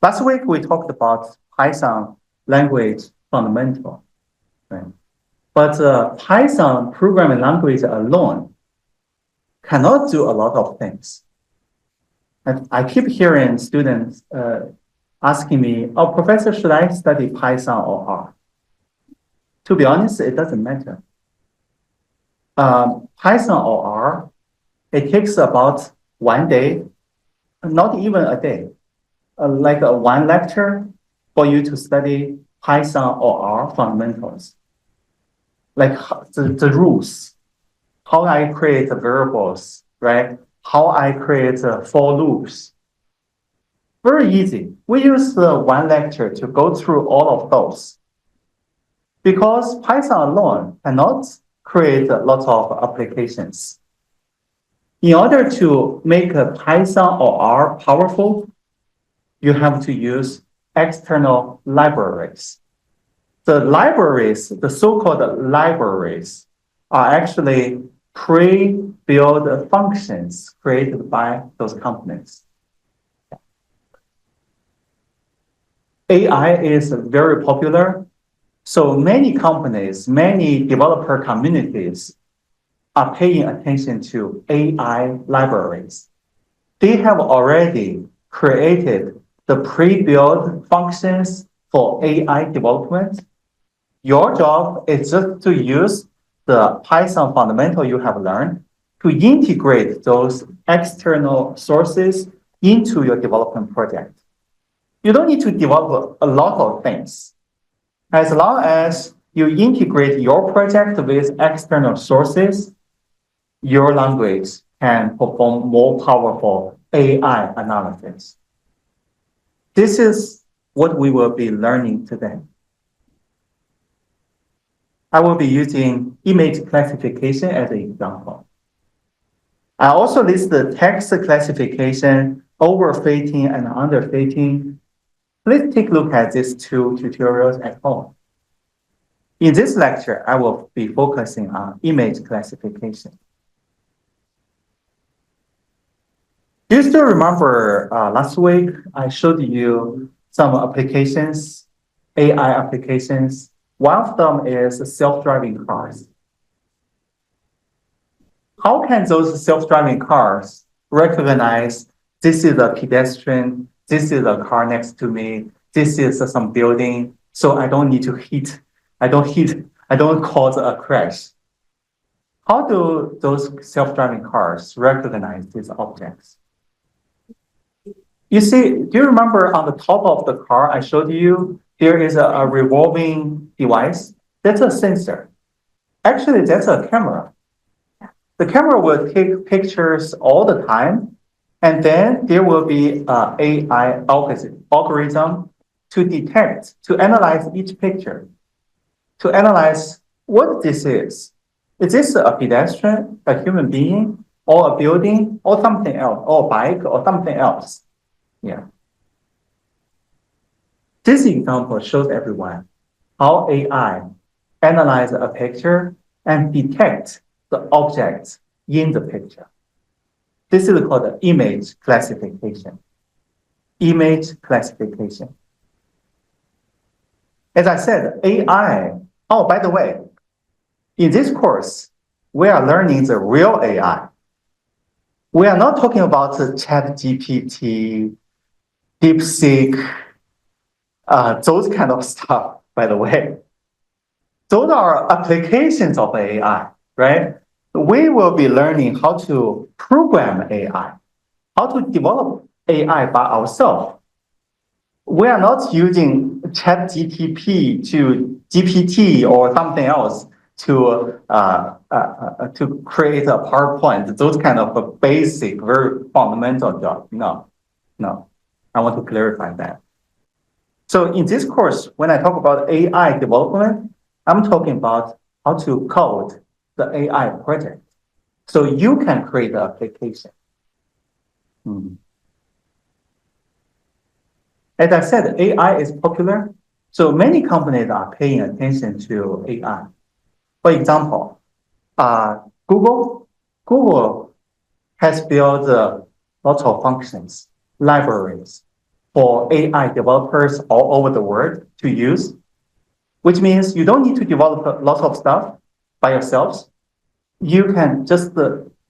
Last week, we talked about Python language fundamental, right? But Python programming language alone cannot do a lot of things. And I keep hearing students asking me, oh, professor, should I study Python or R? To be honest, it doesn't matter. Python or R, it takes about 1 day, not even a day, like one lecture for you to study Python or R fundamentals, like the rules, how I create the variables, right? How I create for loops. Very easy. We use one lecture to go through all of those. Because Python alone cannot create a lot of applications. In order to make a Python or R powerful, you have to use external libraries. The libraries, the so-called libraries, are actually pre-built functions created by those companies. AI is very popular. So many companies, many developer communities are paying attention to AI libraries. They have already created the pre-built functions for AI development. Your job is just to use the Python fundamental you have learned to integrate those external sources into your development project. You don't need to develop a lot of things. As long as you integrate your project with external sources, your language can perform more powerful AI analysis. This is what we will be learning today. I will be using image classification as an example. I also list the text classification, overfitting and underfitting. Please take a look at these two tutorials at home. In this lecture, I will be focusing on image classification. Do you still remember last week I showed you some applications, AI applications? One of them is self-driving cars. How can those self-driving cars recognize this is a pedestrian, this is a car next to me, this is some building, so I don't need to I don't cause a crash? How do those self-driving cars recognize these objects? You see, do you remember on the top of the car I showed you, there is a revolving device? That's a sensor. Actually, that's a camera. The camera will take pictures all the time, and then there will be an AI algorithm to detect, to analyze each picture, to analyze what this is. Is this a pedestrian, a human being, or a building, or something else, or a bike, or something else? Yeah. This example shows everyone how AI analyze a picture and detect the objects in the picture. This is called image classification. Image classification. As I said, AI, oh, by the way, in this course, we are learning the real AI. We are not talking about the ChatGPT, DeepSeek, those kind of stuff, by the way. Those are applications of AI, right? We will be learning how to program AI, how to develop AI by ourselves. We are not using ChatGPT to GPT or something else to create a PowerPoint, those kind of basic, very fundamental job. No. I want to clarify that. So in this course, when I talk about AI development, I'm talking about how to code the AI project. So you can create the application. As I said, AI is popular. So many companies are paying attention to AI. For example, Google has built lots of functions, libraries for AI developers all over the world to use, which means you don't need to develop a lot of stuff by yourselves. You can just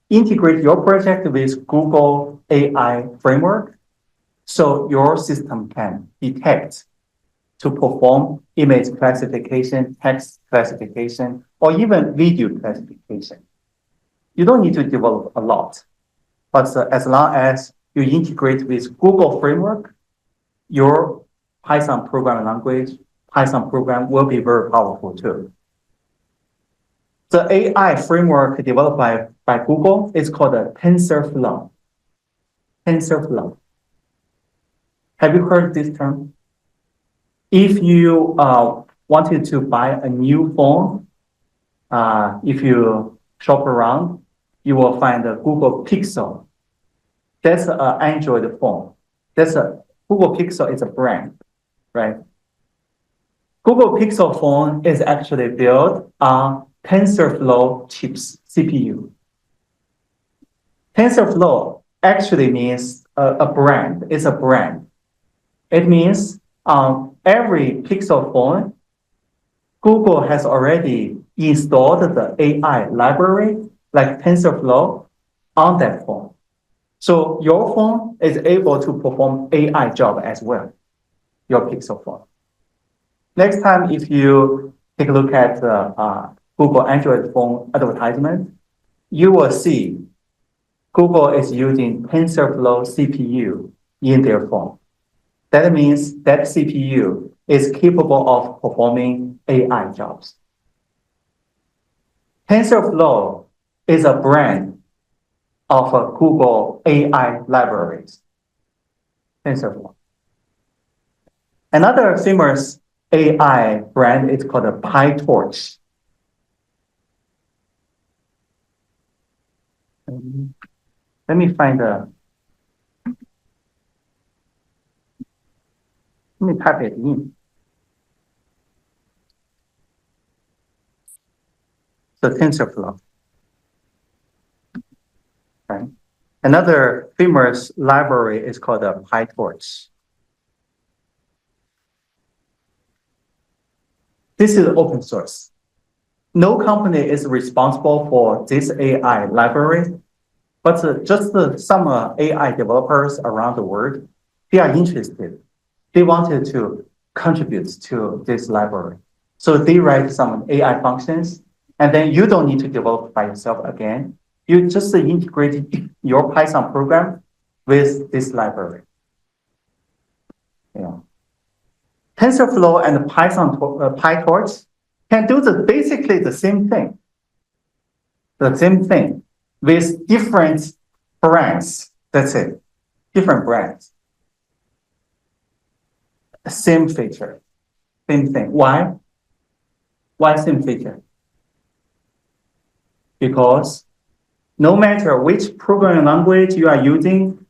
integrate your project with Google AI framework so your system can detect to perform image classification, text classification, or even video classification. You don't need to develop a lot, but as long as you integrate with Google framework, your Python programming language, Python program will be very powerful too. The AI framework developed by Google is called a TensorFlow. TensorFlow. Have you heard this term? If you wanted to buy a new phone, if you shop around, you will find a Google Pixel. That's an Android phone. Google Pixel is a brand, right? Google Pixel phone is actually built on TensorFlow chips, CPU. TensorFlow actually means a brand. It's a brand. It means on every Pixel phone, Google has already installed the AI library like TensorFlow on that phone. So your phone is able to perform AI job as well, your Pixel phone. Next time, if you take a look at Google Android phone advertisement, you will see Google is using TensorFlow CPU in their phone. That means that CPU is capable of performing AI jobs. TensorFlow is a brand of Google AI libraries. TensorFlow. Another famous AI brand is called PyTorch. Let me find let me type it in. So TensorFlow. Right. Another famous library is called PyTorch. This is open source. No company is responsible for this AI library, but just some AI developers around the world, they are interested. They wanted to contribute to this library. So they write some AI functions, and then you don't need to develop by yourself again. You just integrate your Python program with this library. Yeah. TensorFlow and PyTorch can do basically the same thing. The same thing with different brands. That's it. Different brands. Same feature. Same thing. Why? Why same feature? Because no matter which programming language you are using,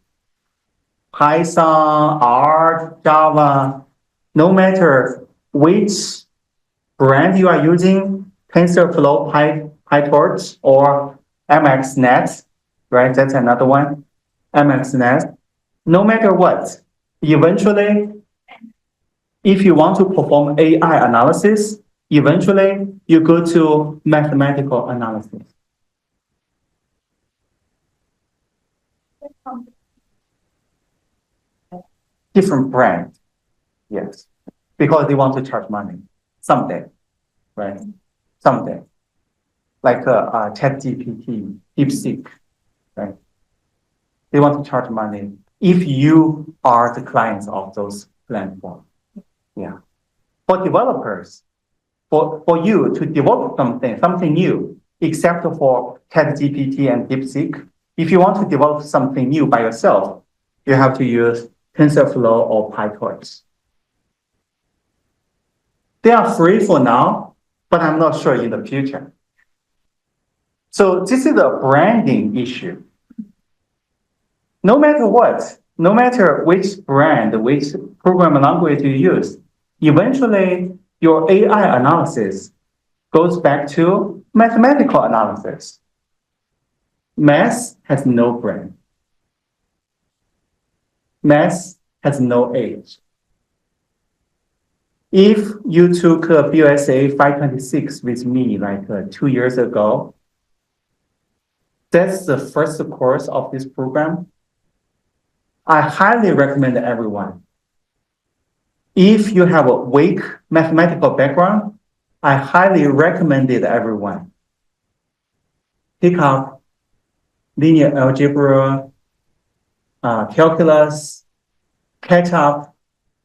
Python, R, Java, no matter which brand you are using, TensorFlow, PyTorch, or MXNet, right? That's another one, MXNet. No matter what, eventually, if you want to perform AI analysis, eventually you go to mathematical analysis. Different brand, yes, because they want to charge money someday, right? Someday, like ChatGPT, DeepSeek, right? They want to charge money if you are the clients of those platforms. Yeah. For developers, for you to develop something new, except for ChatGPT and DeepSeek, if you want to develop something new by yourself, you have to use TensorFlow or PyTorch. They are free for now, but I'm not sure in the future. So this is a branding issue. No matter what, no matter which brand, which programming language you use, eventually your AI analysis goes back to mathematical analysis. Math has no brand. Math has no age. If you took BUSA 526 with me like 2 years ago, that's the first course of this program. I highly recommend everyone. If you have a weak mathematical background, I highly recommend it everyone. Pick up linear algebra, calculus, catch up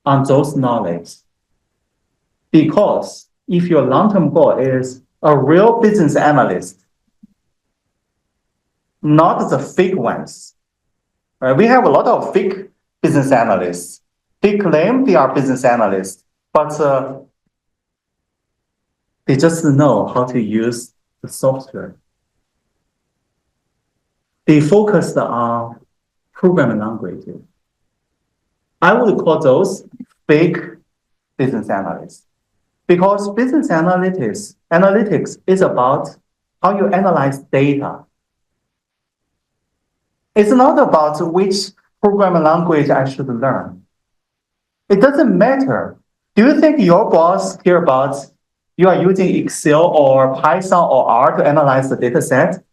on those knowledge. Because if your long-term goal is a real business analyst, not the fake ones. Right? We have a lot of fake business analysts. They claim they are business analysts, but they just know how to use the software. They focused on programming languages. I would call those fake business analysts. Because business analytics is about how you analyze data. It's not about which programming language I should learn. It doesn't matter. Do you think your boss care about you are using Excel or Python or R to analyze the data set?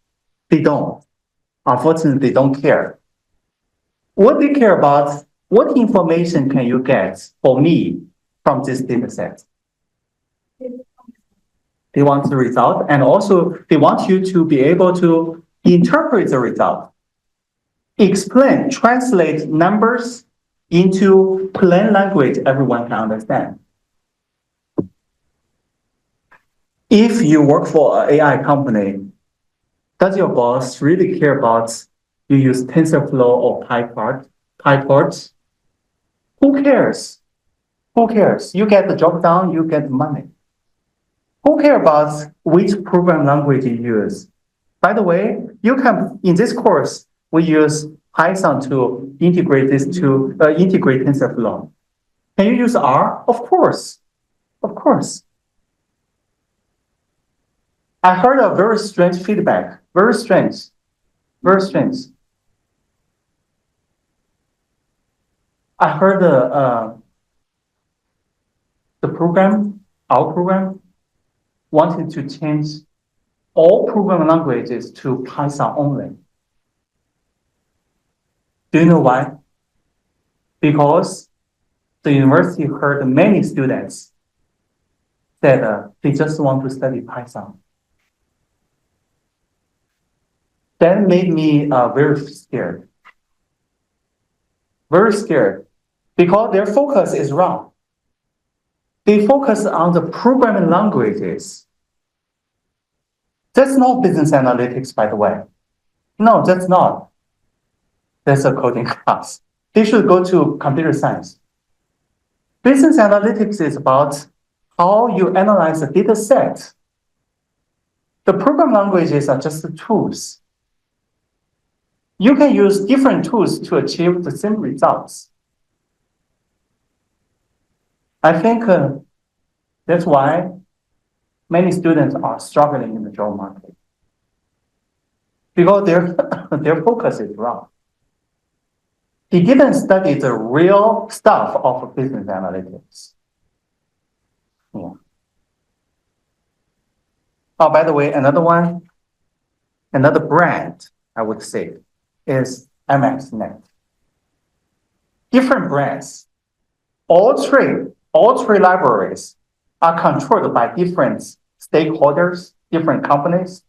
They don't. Unfortunately, they don't care. What they care about, what information can you get for me from this data set? They want the result, and also they want you to be able to interpret the result. Explain, translate numbers into plain language everyone can understand. If you work for an AI company, does your boss really care about you use TensorFlow or PyTorch? Who cares? Who cares? You get the job done, you get money. Who cares about which program language you use? By the way, you can, in this course, we use Python to integrate integrate TensorFlow. Can you use R? Of course. Of course. I heard a very strange feedback. Very strange. Very strange. I heard the program, our program, wanted to change all programming languages to Python only. Do you know why? Because the university heard many students that they just want to study Python. That made me very scared. Very scared. Because their focus is wrong. They focus on the programming languages. That's not business analytics, by the way. No, that's not. That's a coding class. They should go to computer science. Business analytics is about how you analyze the data set. The program languages are just tools. You can use different tools to achieve the same results. I think that's why many students are struggling in the job market. Because their focus is wrong. He didn't study the real stuff of business analytics. Yeah. Oh, by the way, another brand, I would say, is MXNet. Different brands. All three libraries are controlled by different stakeholders, different companies.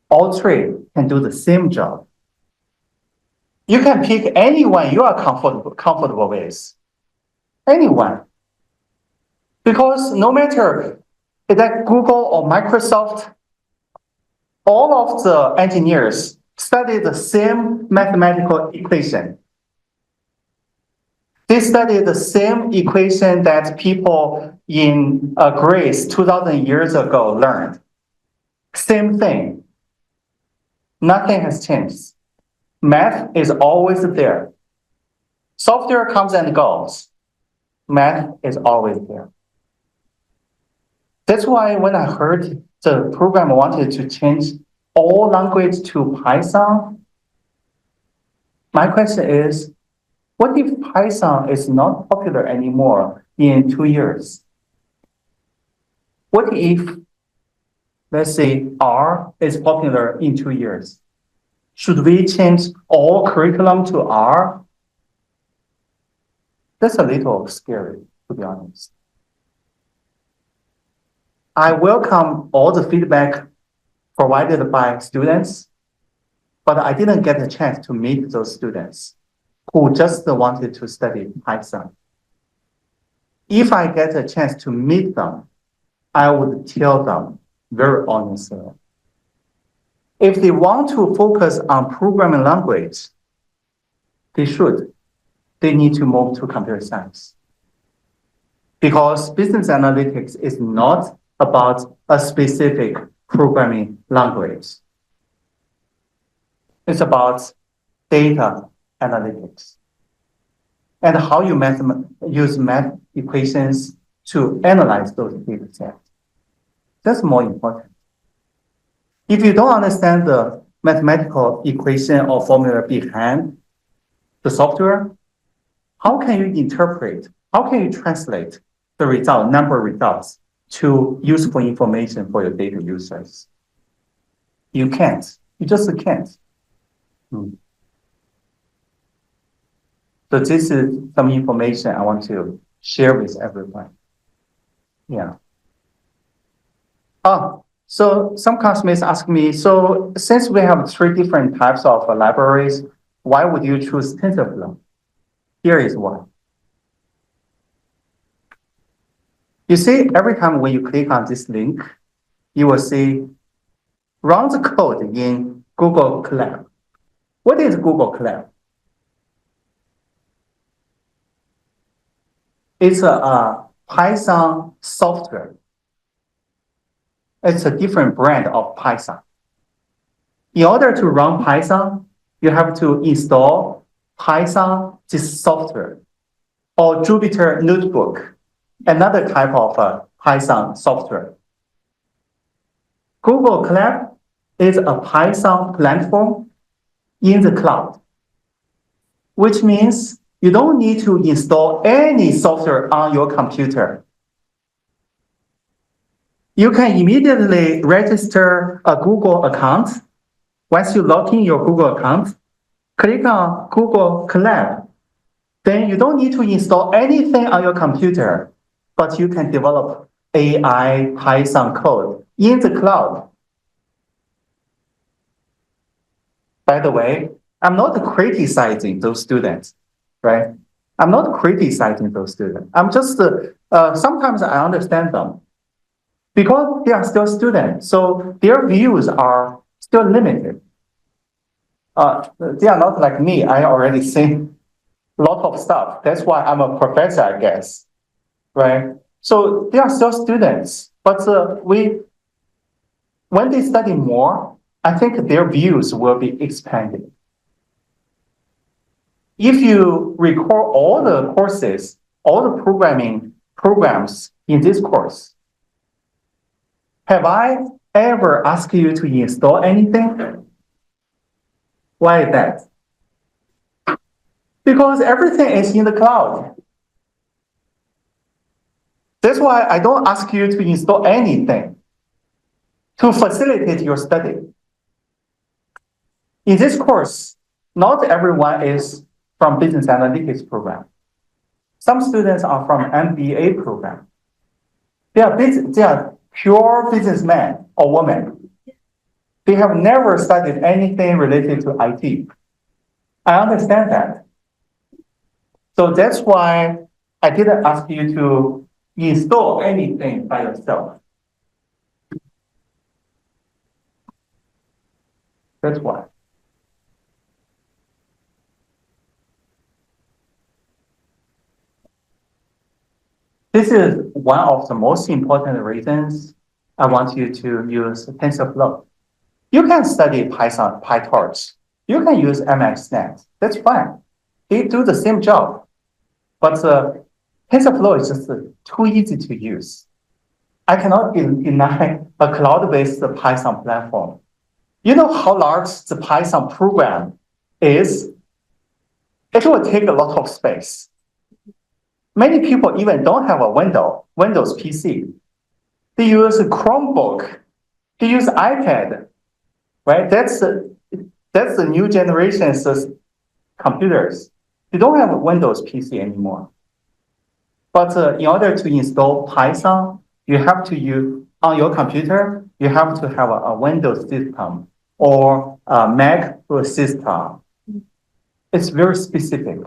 All three can do the same job. You can pick anyone you are comfortable with. Anyone. Because no matter is that Google or Microsoft, all of the engineers study the same mathematical equation. They study the same equation that people in Greece 2,000 years ago learned. Same thing. Nothing has changed. Math is always there. Software comes and goes. Math is always there. That's why when I heard the program wanted to change all language to Python, my question is, What if Python is not popular anymore in 2 years? What if, let's say, R is popular in 2 years? Should we change all curriculum to R? That's a little scary, to be honest. I welcome all the feedback provided by students, but I didn't get a chance to meet those students who just wanted to study Python. If I get a chance to meet them, I would tell them very honestly. If they want to focus on programming language, they should. They need to move to computer science. Because business analytics is not about a specific programming language. It's about data analytics and how you use math equations to analyze those data sets. That's more important. If you don't understand the mathematical equation or formula behind the software, how can you interpret, how can you translate the result, number results to useful information for your data users? You can't. You just can't. So this is some information I want to share with everyone. Yeah. So some classmates ask me, so since we have 3 different types of libraries, why would you choose TensorFlow? Here is why. You see, every time when you click on this link, you will see run the code in Google Colab. What is Google Colab? It's a Python software. It's a different brand of Python. In order to run Python, you have to install Python, this software, or Jupyter Notebook, another type of Python software. Google Colab is a Python platform in the cloud, which means you don't need to install any software on your computer. You can immediately register a Google account. Once you log in your Google account, click on Google Colab. Then you don't need to install anything on your computer, but you can develop AI Python code in the cloud. By the way, I'm not criticizing those students, right? I'm not criticizing those students. I'm just, sometimes I understand them because they are still students. So their views are still limited. They are not like me. I already seen a lot of stuff. That's why I'm a professor, I guess, right? So they are still students, but when they study more, I think their views will be expanded. If you record all the courses, all the programming programs in this course, have I ever asked you to install anything? Why is that? Because everything is in the cloud. That's why I don't ask you to install anything to facilitate your study. In this course, not everyone is from business analytics program. Some students are from MBA program. They are pure businessmen or women. They have never studied anything related to IT. I understand that. So that's why I didn't ask you to install anything by yourself. That's why. This is one of the most important reasons I want you to use TensorFlow. You can study Python, PyTorch. You can use MXNet. That's fine. They do the same job. But TensorFlow is just too easy to use. I cannot deny a cloud-based Python platform. You know how large the Python program is? it will take a lot of space. Many people even don't have a Windows PC. They use a Chromebook. They use iPad, right? That's the new generation's computers. They don't have a Windows PC anymore. But in order to install Python, you have to use on your computer. You have to have a Windows system or a Mac system. It's very specific.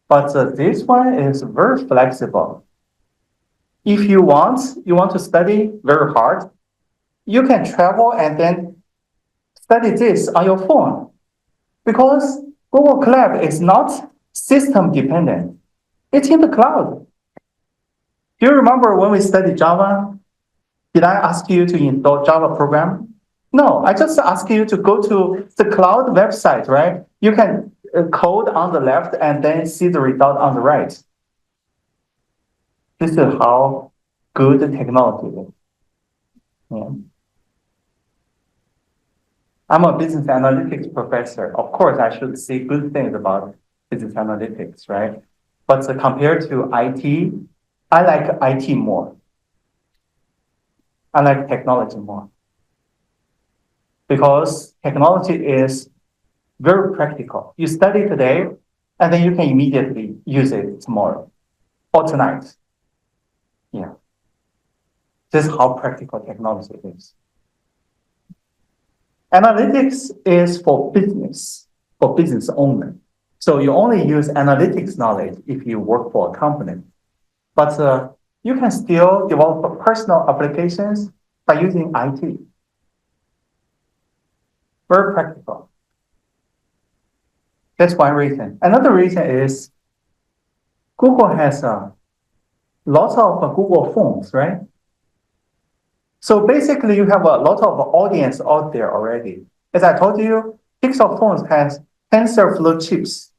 But this one is very flexible. If you want to study very hard, you can travel and then study this on your phone. Because Google Cloud is not system dependent. It's in the cloud. Do you remember when we studied Java? Did I ask you to install Java program? No, I just asked you to go to the cloud website, right? You can code on the left and then see the result on the right. This is how good the technology is. Yeah. I'm a business analytics professor. Of course, I should say good things about business analytics, right? But compared to IT, I like IT more. I like technology more. Because technology is very practical. You study today, and then you can immediately use it tomorrow or tonight. Yeah. This is how practical technology is. Analytics is for business only. So you only use analytics knowledge if you work for a company. But you can still develop personal applications by using IT. Very practical. That's one reason. Another reason is Google has lots of Google phones, right? So basically, you have a lot of audience out there already. As I told you, Pixel phones has TensorFlow chips.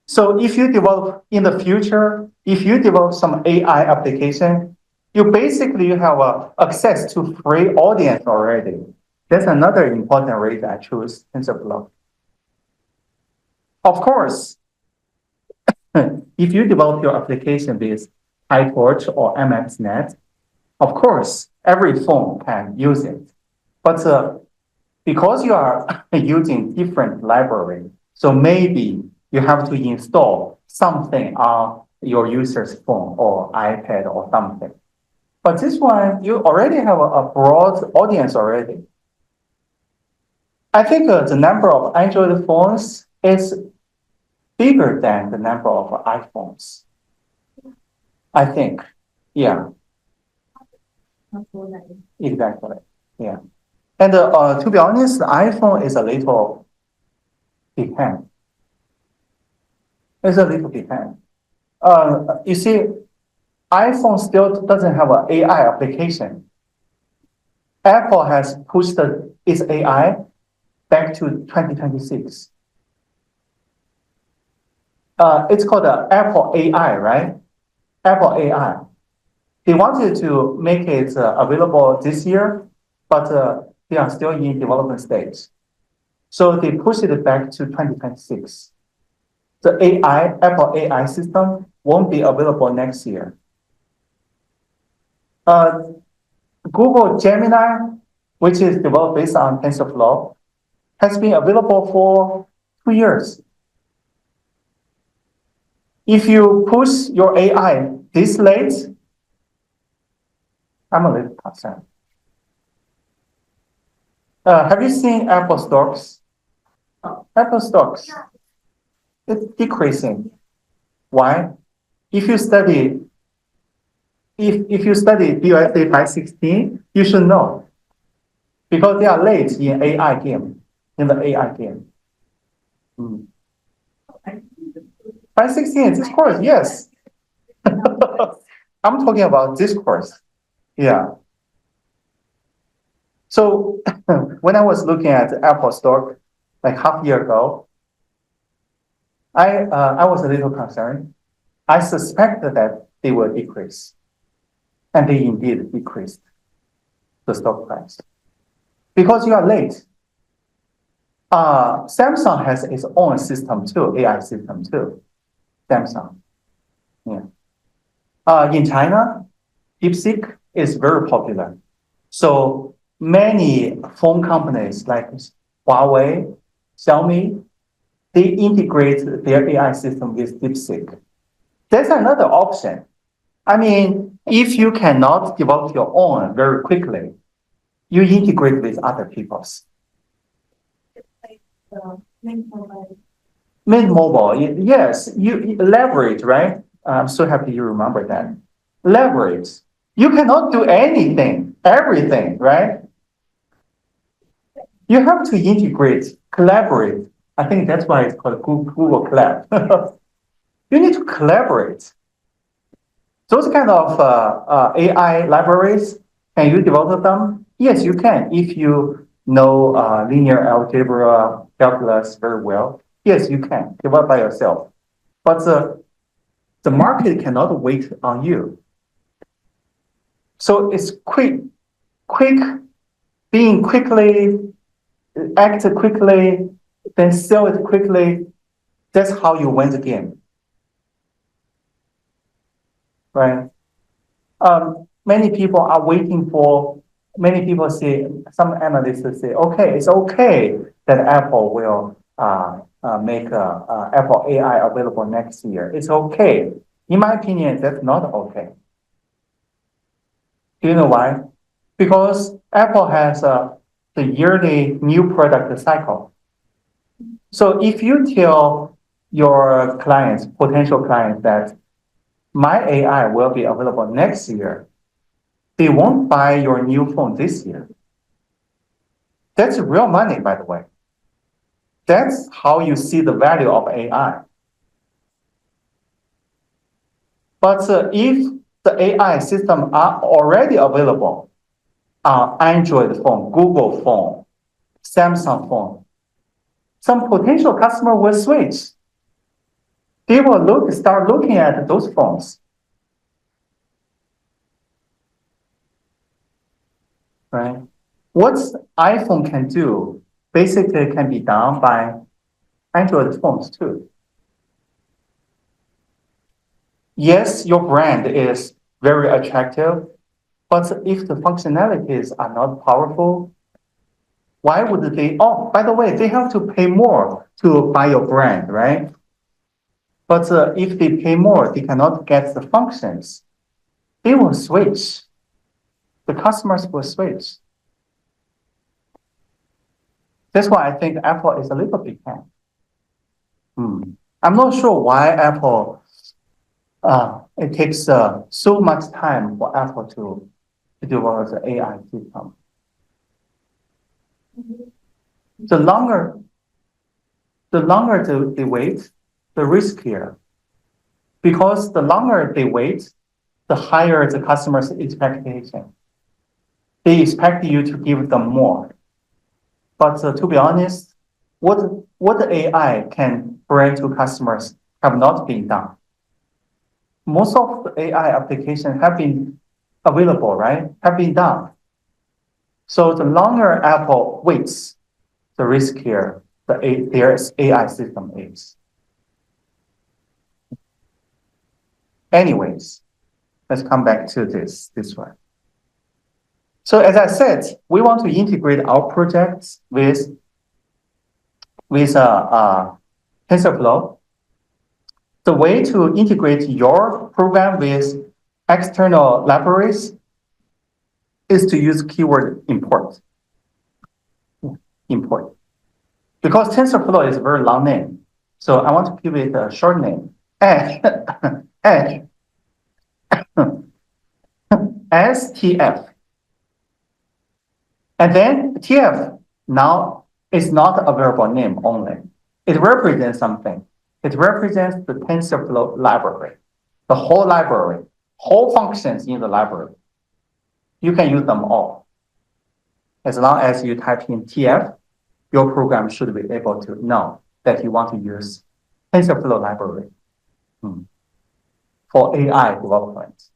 So if you develop in the future, if you develop some AI application, you basically have access to free audience already. That's another important reason I choose TensorFlow. Of course, if you develop your application with PyTorch or MXNet, of course, every phone can use it. But because you are using different library, so maybe you have to install something on your user's phone or iPad or something. But this one, you already have a broad audience already. I think the number of Android phones is bigger than the number of iPhones. I think, yeah. Exactly, yeah. And to be honest, the iPhone is a little behind. It's a little behind. You see, iPhone still doesn't have an AI application. Apple has pushed its AI back to 2026. It's called Apple AI, right? Apple AI. They wanted to make it available this year, but they are still in development stage. So they pushed it back to 2026. The Apple AI system won't be available next year. Google Gemini, which is developed based on TensorFlow, has been available for 2 years. If you push your AI this late, I'm a little concerned. Have you seen Apple stocks? Apple stocks, it's decreasing. Why? If you study BUSA 516, you should know. Because they are late in the AI game. 516 is this course, yes. I'm talking about this course. Yeah. So when I was looking at Apple stock like half a year ago, I was a little concerned. I suspected that they will decrease. And they indeed decreased the stock price. Because you are late. Samsung has its own system too, AI system too. Samsung. Yeah. In China, DeepSeek is very popular. So many phone companies like Huawei, Xiaomi, they integrate their AI system with DeepSeek. That's another option. I mean, if you cannot develop your own very quickly, you integrate with other people's. Mint Mobile, yes, you leverage, right? I'm so happy you remember that. Leverage. You cannot do anything, everything, right? You have to integrate, collaborate. I think that's why it's called Google Collab. You need to collaborate. Those kind of AI libraries, can you develop them? Yes, you can. If you know linear algebra, calculus very well, yes, you can develop by yourself. But the market cannot wait on you. So it's quick, being quickly, act quickly, then sell it quickly. That's how you win the game, right? Many people are waiting for, many people say, some analysts say, okay, it's okay that Apple will make Apple AI available next year. It's okay. In my opinion, that's not okay. Do you know why? Because Apple has the yearly new product cycle. So if you tell your clients, potential clients, that my AI will be available next year, they won't buy your new phone this year. That's real money, by the way. That's how you see the value of AI. But if the AI system are already available on Android phone, Google phone, Samsung phone, some potential customer will switch. They will start looking at those phones, right? What iPhone can do basically can be done by Android phones too. Yes, your brand is very attractive, but if the functionalities are not powerful, why would they? Oh, by the way, they have to pay more to buy your brand, right? But if they pay more, they cannot get the functions. They will switch. The customers will switch. That's why I think Apple is a little bit behind. I'm not sure why Apple, it takes so much time for Apple to develop the AI system. The longer they wait, the riskier. Because the longer they wait, the higher the customer's expectation. They expect you to give them more. But to be honest, what the AI can bring to customers have not been done. Most of the AI applications have been available, right? Have been done. So the longer Apple waits, the riskier their AI system is. Anyways, let's come back to this one. So as I said, we want to integrate our projects with TensorFlow. The way to integrate your program with external libraries is to use keyword import. Import. Because TensorFlow is a very long name, so I want to give it a short name. Edge, Edge, STF. And then TF now is not a variable name only. It represents something. It represents the TensorFlow library, the whole library, whole functions in the library. You can use them all. As long as you type in TF, your program should be able to know that you want to use TensorFlow library for AI development.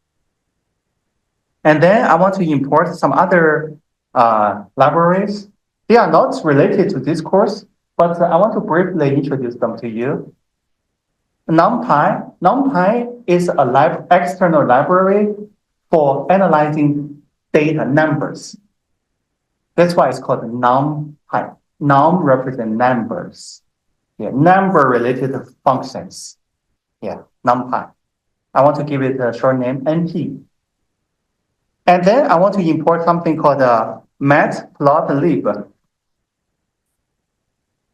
And then I want to import some other libraries. They are not related to this course, but I want to briefly introduce them to you. NumPy is a external library for analyzing data numbers. That's why it's called NumPy. Num represent numbers. Yeah, number-related functions. Yeah, NumPy. I want to give it a short name, NP. And then I want to import something called matplotlib.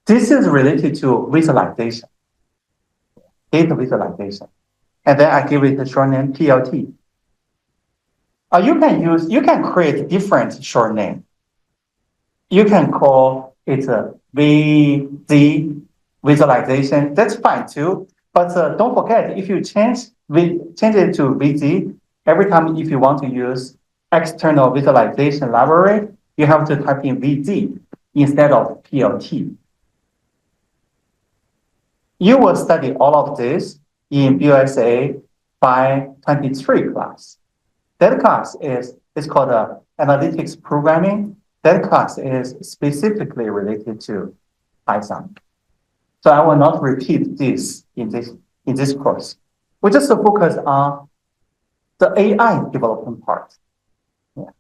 This is related to visualization, data visualization. And then I give it a short name, PLT. You can create different short name. You can call it a VZ visualization. That's fine too. But don't forget, if you change it to VZ, every time if you want to use external visualization library, you have to type in VZ instead of PLT. You will study all of this in BUSA 523 class. That class is called analytics programming. That class is specifically related to Python. So I will not repeat this in this course. We just focus on the AI development part. Yeah.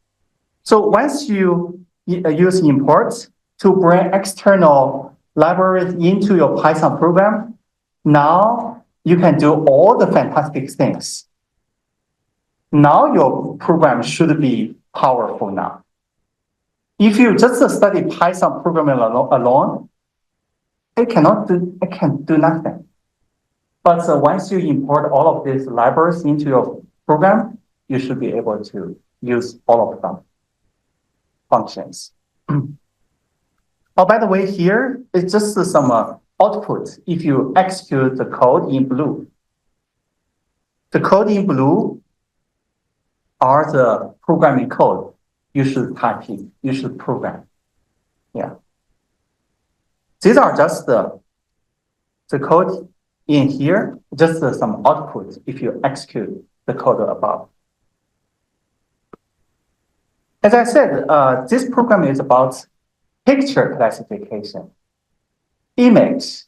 So once you use imports to bring external libraries into your Python program, now you can do all the fantastic things. Now your program should be powerful now. If you just study Python programming alone, it can do nothing. But once you import all of these libraries into your program, you should be able to use all of them functions. Oh, by the way, here it's just some output. If you execute the code in blue, the code in blue are the programming code you should type in, you should program. Yeah. These are just the code in here, just some output if you execute the code above. As I said, this program is about picture classification, image.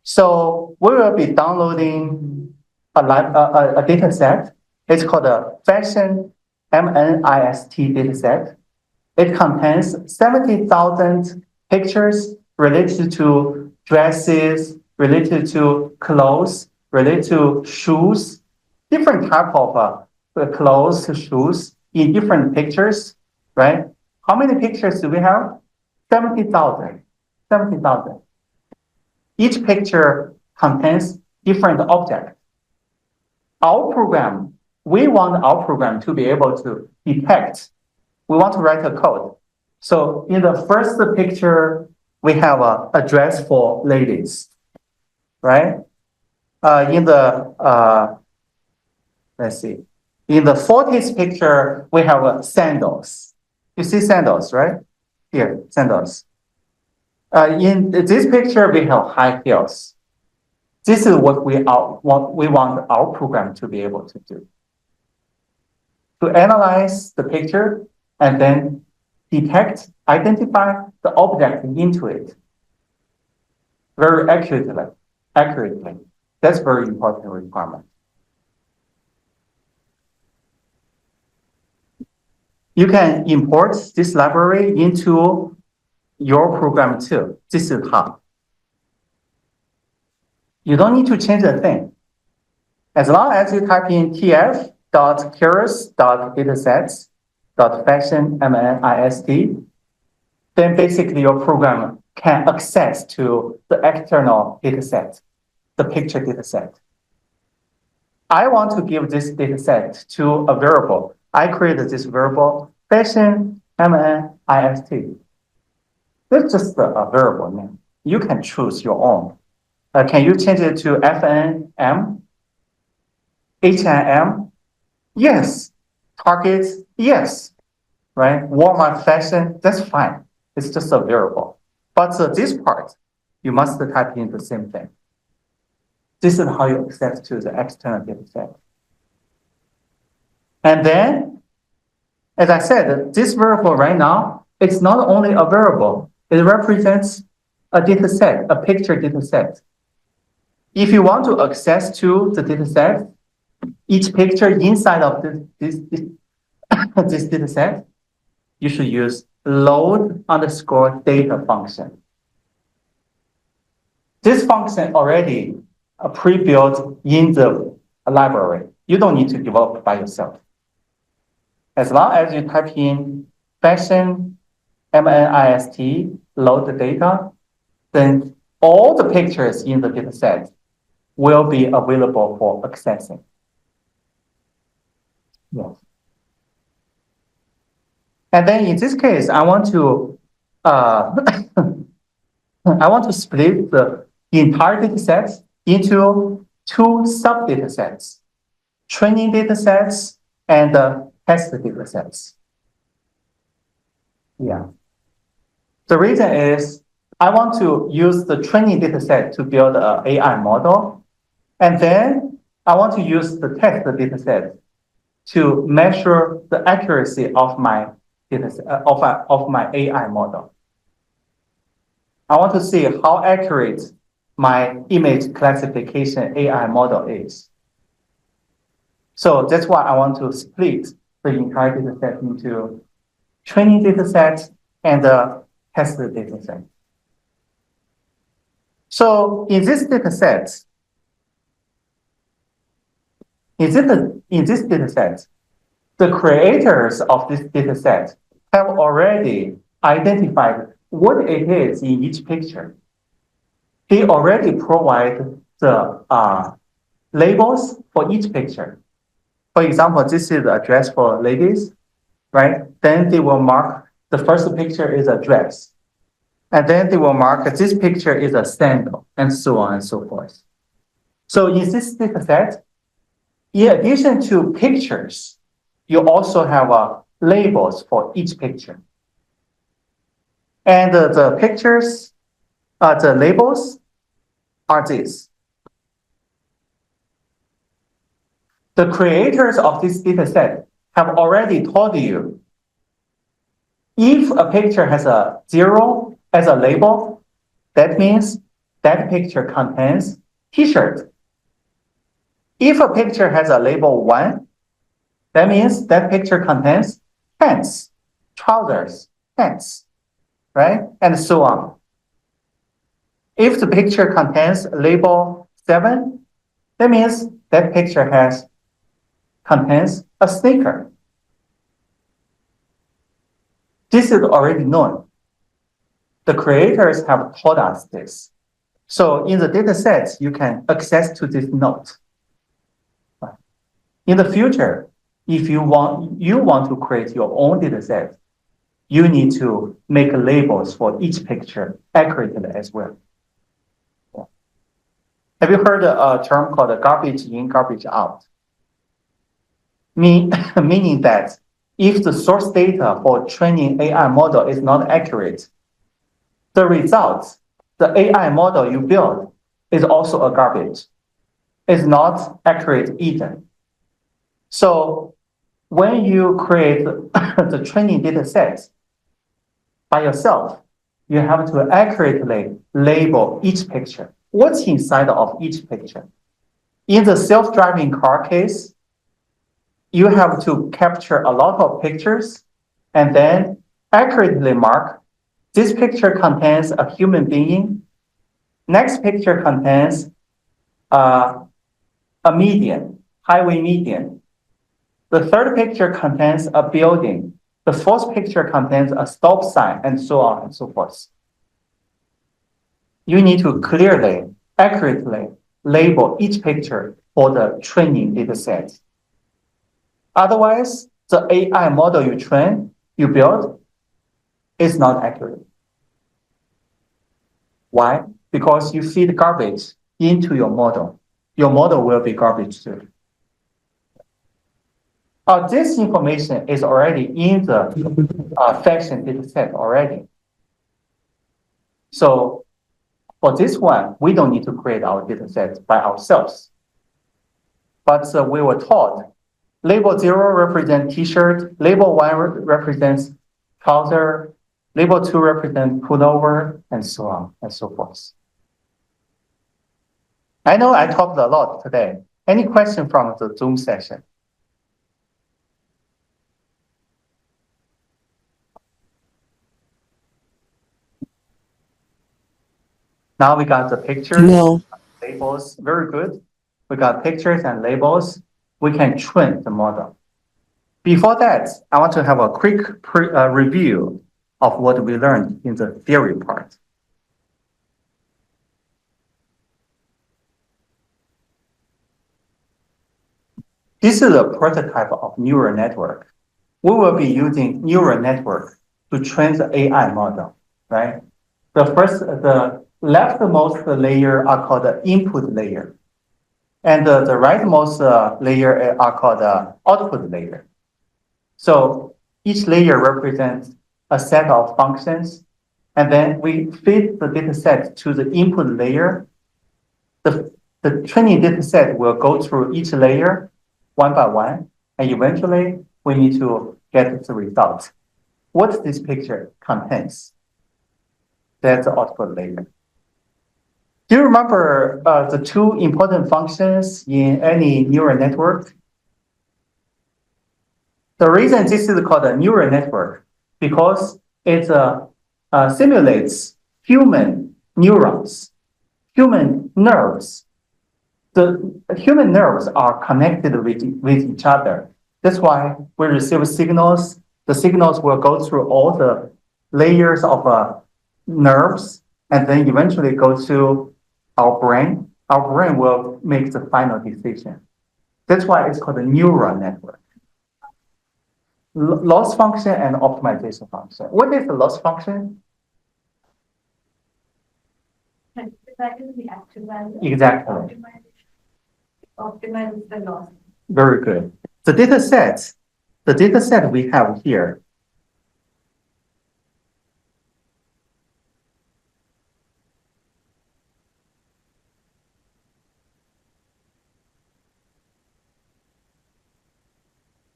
So we will be downloading a data set. It's called a fashion MNIST data set. It contains 70,000 pictures related to dresses, related to clothes, related to shoes, different type of clothes, shoes in different pictures, right? How many pictures do we have? 70,000. 70,000. Each picture contains different objects. Our program, we want our program to be able to detect. We want to write a code. So in the first picture, we have a dress for ladies, right? In the, let's see. In the 40th picture, we have sandals. You see sandals, right? Here, sandals. In this picture, we have high heels. This is what we want our program to be able to do. To analyze the picture and then detect, identify the object into it very accurately. That's very important requirement. You can import this library into your program too. This is how. You don't need to change a thing. As long as you type in tf.keras.datasets.fashionMNIST, then basically your program can access to the external dataset, the picture dataset. I want to give this dataset to a variable. I created this variable, fashionMNIST. That's just a variable name. You can choose your own. Can you change it to FNM? H&M? Yes. Target? Yes. Right? Walmart fashion? That's fine. It's just a variable. But this part, you must type in the same thing. This is how you access to the external data set. And then, as I said, this variable right now, it's not only a variable. It represents a data set, a picture data set. If you want to access to the data set, each picture inside of this data set, you should use load underscore data function. This function already pre-built in the library. You don't need to develop by yourself. As long as you type in fashion, MNIST, load the data, then all the pictures in the data set will be available for accessing. Yes. And then in this case, I want to I want to split the entire data set into two sub data sets, training data sets and test data sets. Yeah. The reason is I want to use the training data set to build an AI model. And then I want to use the test data set to measure the accuracy of my data set, of my AI model. I want to see how accurate my image classification AI model is. So that's why I want to split the entire data set into training data set and test data set. So in this data set, the creators of this data set have already identified what it is in each picture. They already provide the labels for each picture. For example, this is the address for ladies, right? Then they will mark the first picture is a dress. And then they will mark this picture is a sandal, and so on and so forth. So in this data set, in addition to pictures, you also have labels for each picture. And the pictures, the labels are this. The creators of this data set have already told you if a picture has a 0 as a label, that means that picture contains t-shirt. If a picture has a label 1, that means that picture contains pants, trousers, pants, right? And so on. If the picture contains label 7, that means that picture contains a sneaker. This is already known. The creators have told us this. So in the data sets, you can access to this note. In the future, if you want to create your own data set, you need to make labels for each picture accurately as well. Yeah. Have you heard a term called garbage in, garbage out? Meaning that if the source data for training AI model is not accurate, the results, the AI model you build is also a garbage. It's not accurate either. So when you create the training data sets by yourself, you have to accurately label each picture. What's inside of each picture? In the self-driving car case, you have to capture a lot of pictures and then accurately mark this picture contains a human being. Next picture contains a median, highway median. The third picture contains a building. The fourth picture contains a stop sign, and so on and so forth. You need to clearly, accurately label each picture for the training data set. Otherwise, the AI model you build, is not accurate. Why? Because you feed garbage into your model. Your model will be garbage too. This information is already in the fashion data set already. So for this one, we don't need to create our data set by ourselves. But we were taught label 0 represents t-shirt, label 1 represents trouser, Label 2 represents pullover, and so on and so forth. I know I talked a lot today. Any question from the Zoom session? Now we got the pictures, No. labels, very good. We got pictures and labels. We can train the model. Before that, I want to have a quick review of what we learned in the theory part. This is a prototype of neural network. We will be using neural network to train the AI model, right? The leftmost layer are called the input layer, and the rightmost layer are called the output layer. So each layer represents a set of functions, and then we feed the data set to the input layer. The training data set will go through each layer one by one, and eventually we need to get the result. What this picture contains, that's the output layer. Do you remember the two important functions in any neural network? The reason this is called a neural network because it simulates human neurons, human nerves. The human nerves are connected with each other. That's why we receive signals. The signals will go through all the layers of nerves and then eventually go to our brain. Our brain will make the final decision. That's why it's called a neural network. Loss function and optimization function. What is the loss function? That is the actual value. Exactly. Optimize the loss. Very good. The data set we have here.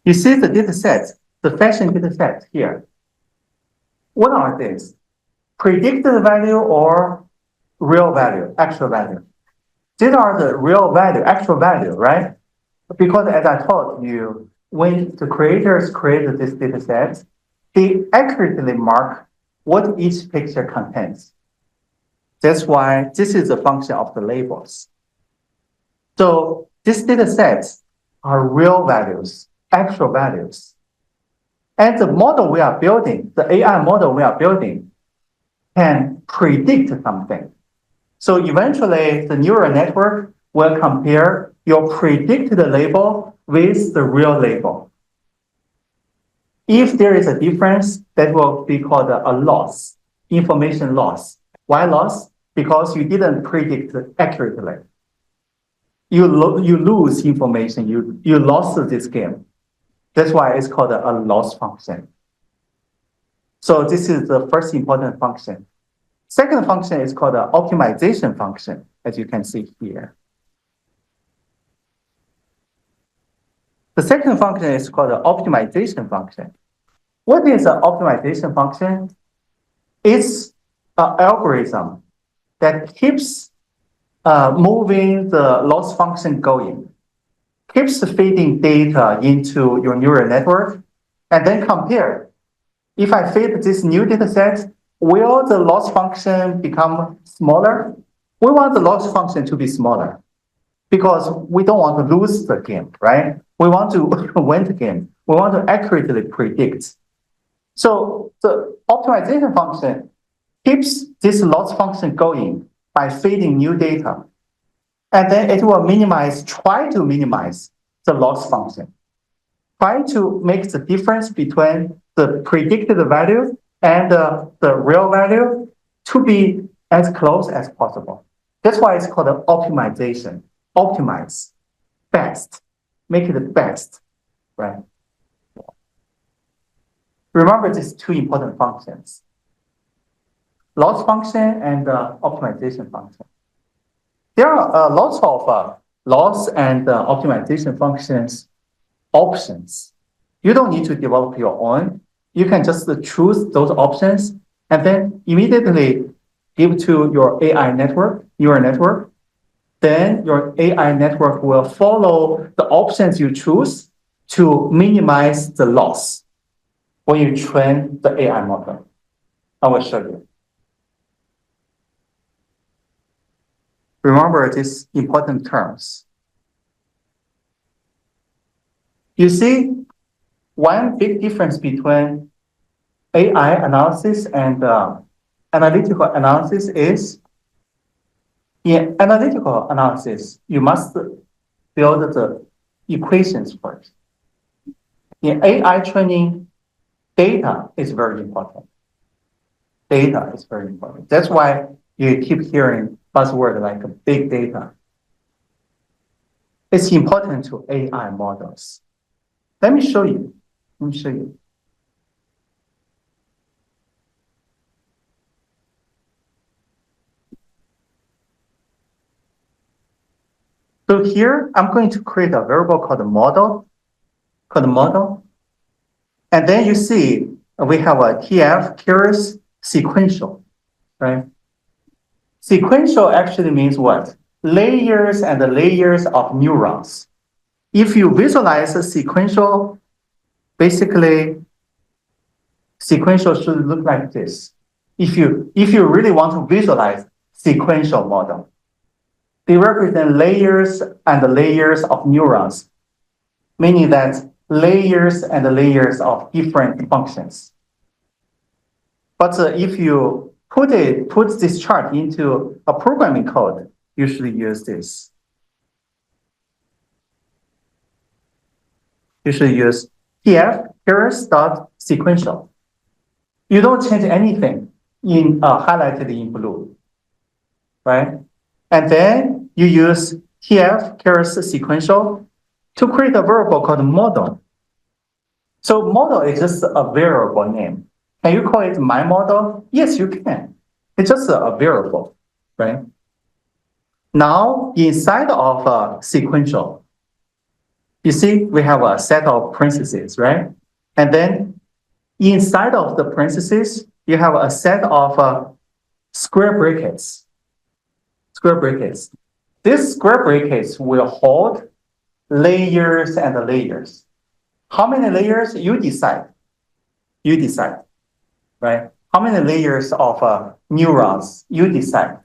You see the data set, the fashion data set here. What are these? Predicted value or real value, actual value? These are the real value, actual value, right? Because as I told you, when the creators created this data set, they accurately mark what each picture contains. That's why this is a function of the labels. So these data sets are real values, actual values. And the model we are building, the AI model we are building, can predict something. So eventually, the neural network will compare your predicted label with the real label. If there is a difference, that will be called a loss, information loss. Why loss? Because you didn't predict accurately. You lose information, you lost this game. That's why it's called a loss function. So this is the first important function. Second function is called an optimization function, as you can see here. The second function is called an optimization function. What is an optimization function? It's an algorithm that keeps moving the loss function going, keeps feeding data into your neural network, and then compare. If I feed this new data set, will the loss function become smaller? We want the loss function to be smaller because we don't want to lose the game, right? We want to win the game. We want to accurately predict. So the optimization function keeps this loss function going by feeding new data. And then it will try to minimize the loss function. Try to make the difference between the predicted value and the real value to be as close as possible. That's why it's called an optimization. Optimize, best, make it best, right? Remember these two important functions, loss function and optimization function. There are lots of loss and optimization functions options. You don't need to develop your own. You can just choose those options and then immediately give to your AI network, neural network. Then your AI network will follow the options you choose to minimize the loss when you train the AI model. I will show you. Remember these important terms. You see, one big difference between AI analysis and analytical analysis is, in analytical analysis, you must build the equations first. In AI training, data is very important. Data is very important. That's why you keep hearing buzzwords like big data. It's important to AI models. Let me show you. So here, I'm going to create a variable called model. And then you see we have a TF curious sequential, right? Sequential actually means what? Layers and layers of neurons. If you visualize a sequential, basically, sequential should look like this. If you really want to visualize sequential model, they represent layers and layers of neurons, meaning that layers and layers of different functions. But if you put this chart into a programming code, you should use this. You should use TF curious.sequential. You don't change anything in highlighted in blue, right? And then you use TF curious sequential to create a variable called model. So model is just a variable name. Can you call it my model? Yes, you can. It's just a variable, right? Now, inside of sequential, you see we have a set of parentheses, right? And then inside of the parentheses, you have a set of square brackets. These square brackets will hold layers and layers. How many layers? You decide. Right? How many layers of neurons? You decide.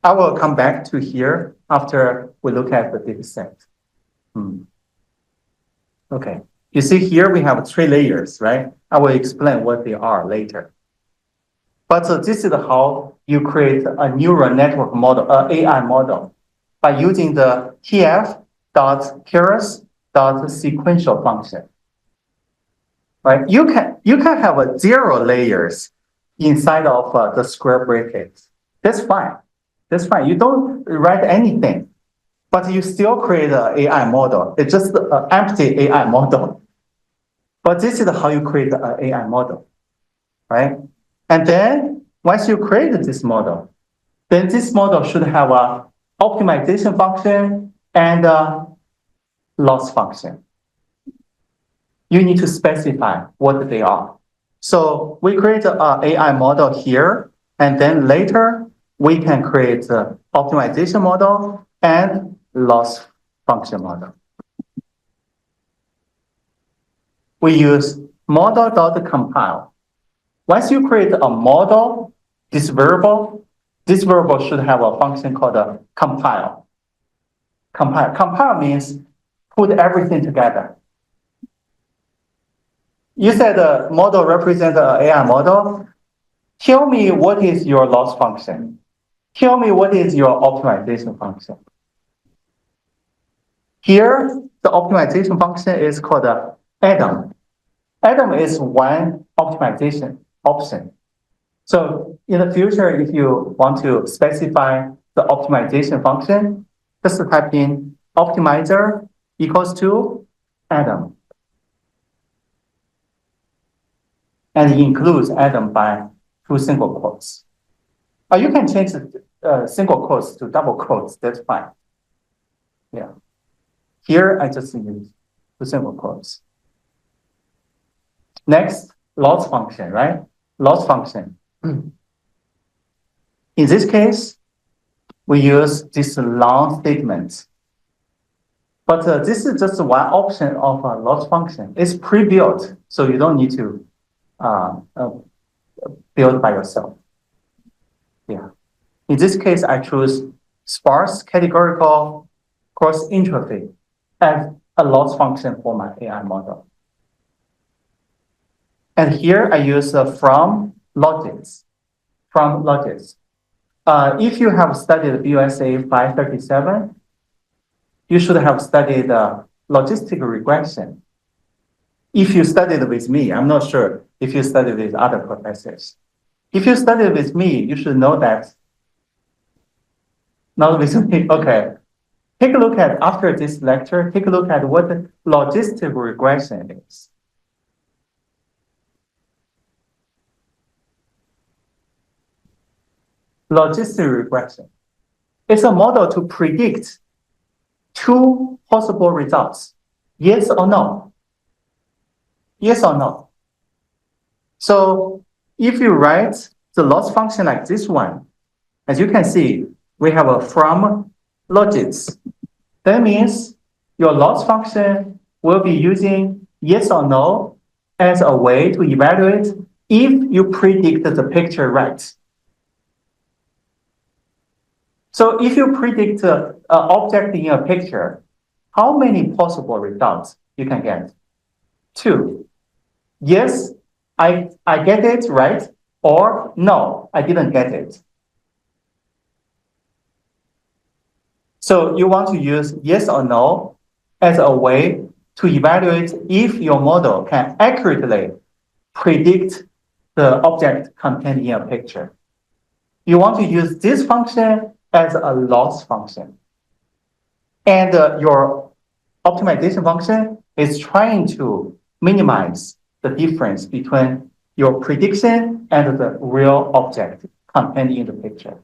I will come back to here after we look at the data set. Okay. You see here we have 3 layers, right? I will explain what they are later. But this is how you create a neural network model, AI model, by using the tf.curious.sequential function. Right? You can have a 0 layers inside of the square brackets. That's fine. You don't write anything, but you still create an AI model. It's just an empty AI model. But this is how you create an AI model, right? And then once you create this model, then this model should have a optimization function and a loss function. You need to specify what they are. So we create an AI model here, and then later we can create an optimization model and loss function model. We use model.compile. Once you create a model, this variable should have a function called a compile. Compile means put everything together. You said the model represents an AI model. Tell me what is your loss function. Tell me what is your optimization function. Here, the optimization function is called Adam. Adam is one optimization option. So in the future, if you want to specify the optimization function, just type in optimizer equals to Adam. And it includes Adam by 2 single quotes. You can change the single quotes to double quotes, that's fine. Yeah. Here, I just use 2 single quotes. Next, loss function, right? Loss function. In this case, we use this long statement. But this is just one option of a loss function. It's pre-built, so you don't need to build by yourself. Yeah. In this case, I choose sparse categorical cross entropy as a loss function for my AI model. And here I use from logics. If you have studied BUSA 537, you should have studied logistic regression. If you studied with me, I'm not sure if you studied with other professors. If you studied with me, you should know that. Not with me, okay. Take a look at, after this lecture, take a look at what logistic regression is. Logistic regression. It's a model to predict two possible results, yes or no. Yes or no. So if you write the loss function like this one, as you can see, we have a from logics. That means your loss function will be using yes or no as a way to evaluate if you predict the picture right. So if you predict an object in a picture, how many possible results you can get? Two. Yes, I get it right, or no, I didn't get it. So you want to use yes or no as a way to evaluate if your model can accurately predict the object contained in a picture. You want to use this function as a loss function. And your optimization function is trying to minimize the difference between your prediction and the real object contained in the picture.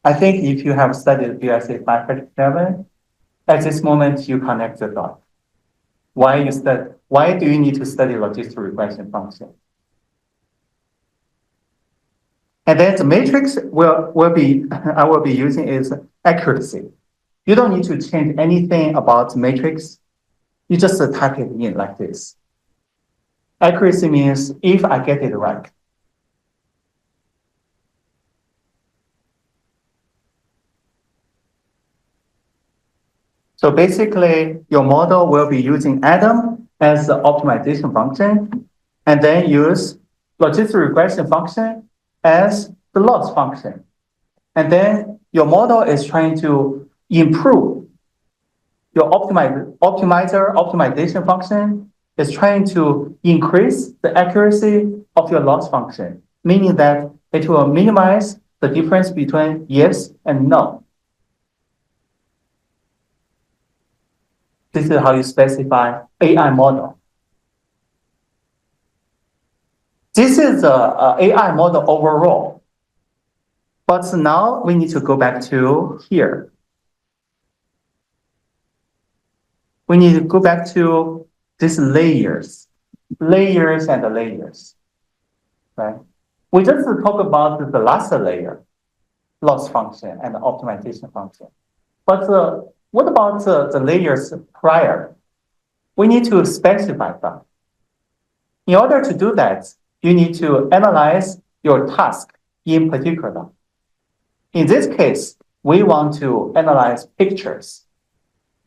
I think if you have studied BSA 537, at this moment you connect the dot. Why do you need to study logistic regression function? And then the matrix I will be using is accuracy. You don't need to change anything about matrix. You just type it in like this. Accuracy means if I get it right. So basically, your model will be using Adam as the optimization function, and then use logistic regression function as the loss function. And then your model is trying to improve your optimization function is trying to increase the accuracy of your loss function, meaning that it will minimize the difference between yes and no. This is how you specify AI model. This is the AI model overall. But now we need to go back to here. We need to go back to these layers and the layers, right? We just talked about the last layer, loss function and the optimization function. But what about the layers prior? We need to specify them. In order to do that, you need to analyze your task in particular. In this case, we want to analyze pictures.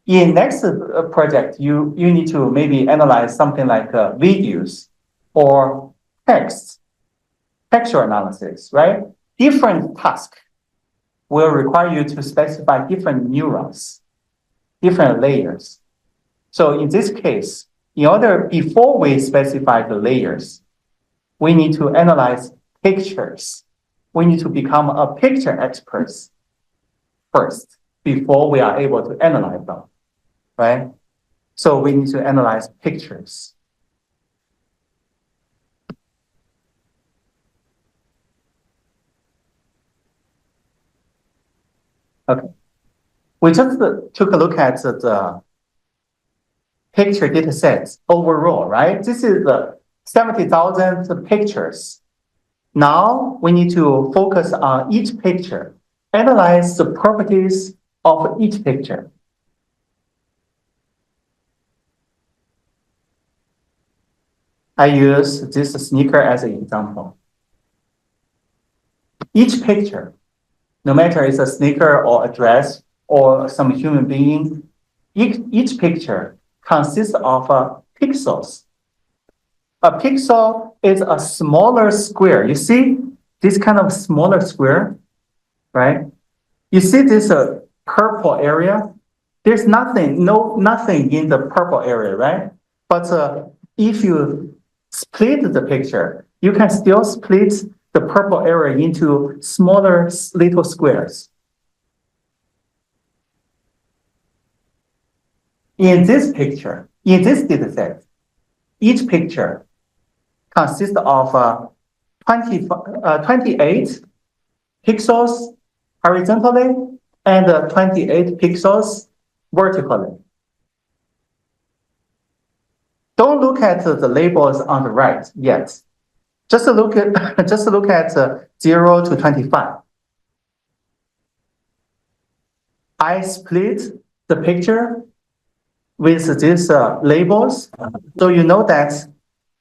In next project, you need to maybe analyze something like videos or textual analysis, right? Different tasks will require you to specify different neurons, different layers. So in this case, before we specify the layers, we need to analyze pictures. We need to become a picture expert first before we are able to analyze them, right? So we need to analyze pictures. Okay. We just took a look at the picture data sets overall, right? This is 70,000 pictures. Now we need to focus on each picture, analyze the properties of each picture. I use this sneaker as an example. Each picture, no matter it's a sneaker or a dress or some human being, each picture consists of pixels. A pixel is a smaller square. You see this kind of smaller square, right? You see this purple area? There's nothing in the purple area, right? But if you split the picture, you can still split the purple area into smaller little squares. In this picture, in this data set, each picture consists of 28 pixels horizontally and 28 pixels vertically. Don't look at the labels on the right yet. Just look at 0 to 25. I split the picture with these labels, so you know that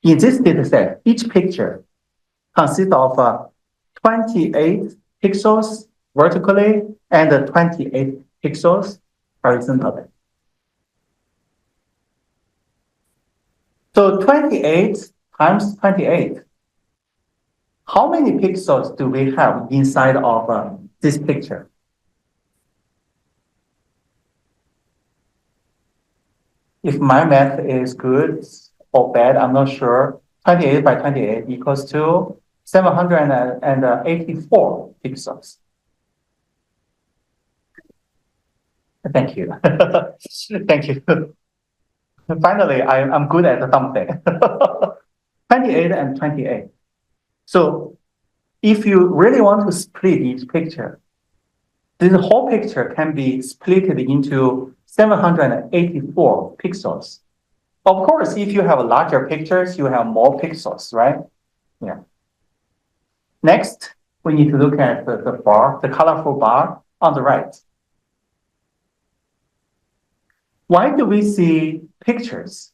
in this data set, each picture consists of 28 pixels vertically and 28 pixels horizontally. So 28 times 28. How many pixels do we have inside of this picture? If my math is good or bad, I'm not sure. 28 by 28 equals to 784 pixels. Thank you. Thank you. Finally, I'm good at something. 28 and 28. So if you really want to split each picture, this whole picture can be split into 784 pixels. Of course, if you have larger pictures, you have more pixels, right? Yeah. Next, we need to look at the bar, the colorful bar on the right. Why do we see pictures?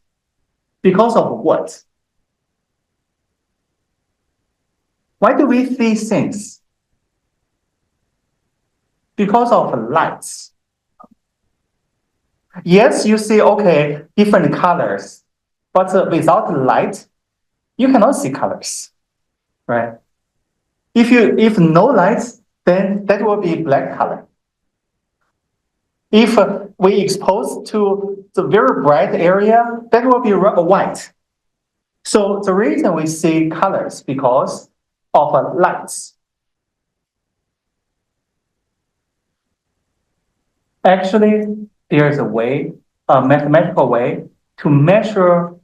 Because of what? Why do we see things? Because of lights. Yes, you see, okay, different colors, but without light, you cannot see colors, right? If no lights, then that will be black color. If we expose to the very bright area, that will be white. So the reason we see colors because of lights. Actually, there's a way, a mathematical way to measure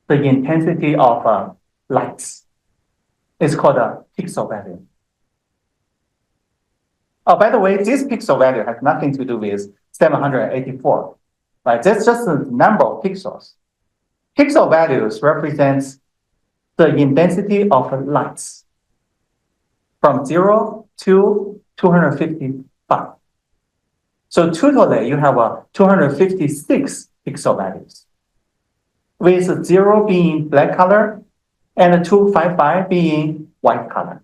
the intensity of lights. It's called a pixel value. Oh, by the way, this pixel value has nothing to do with 784, right? That's just the number of pixels. Pixel values represents the intensity of lights from 0 to 255. So totally, you have 256 pixel values, with 0 being black color and 255 being white color.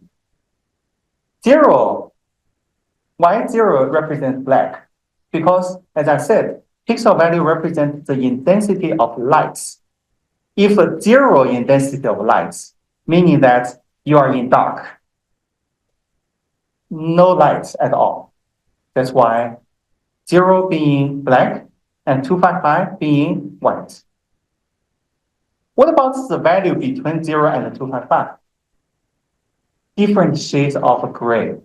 Why 0 represents black? Because, as I said, pixel value represents the intensity of lights. If 0 intensity of lights, meaning that you are in dark, no lights at all. That's why 0 being black and 255 being white. What about the value between 0 and 255? Different shades of gray.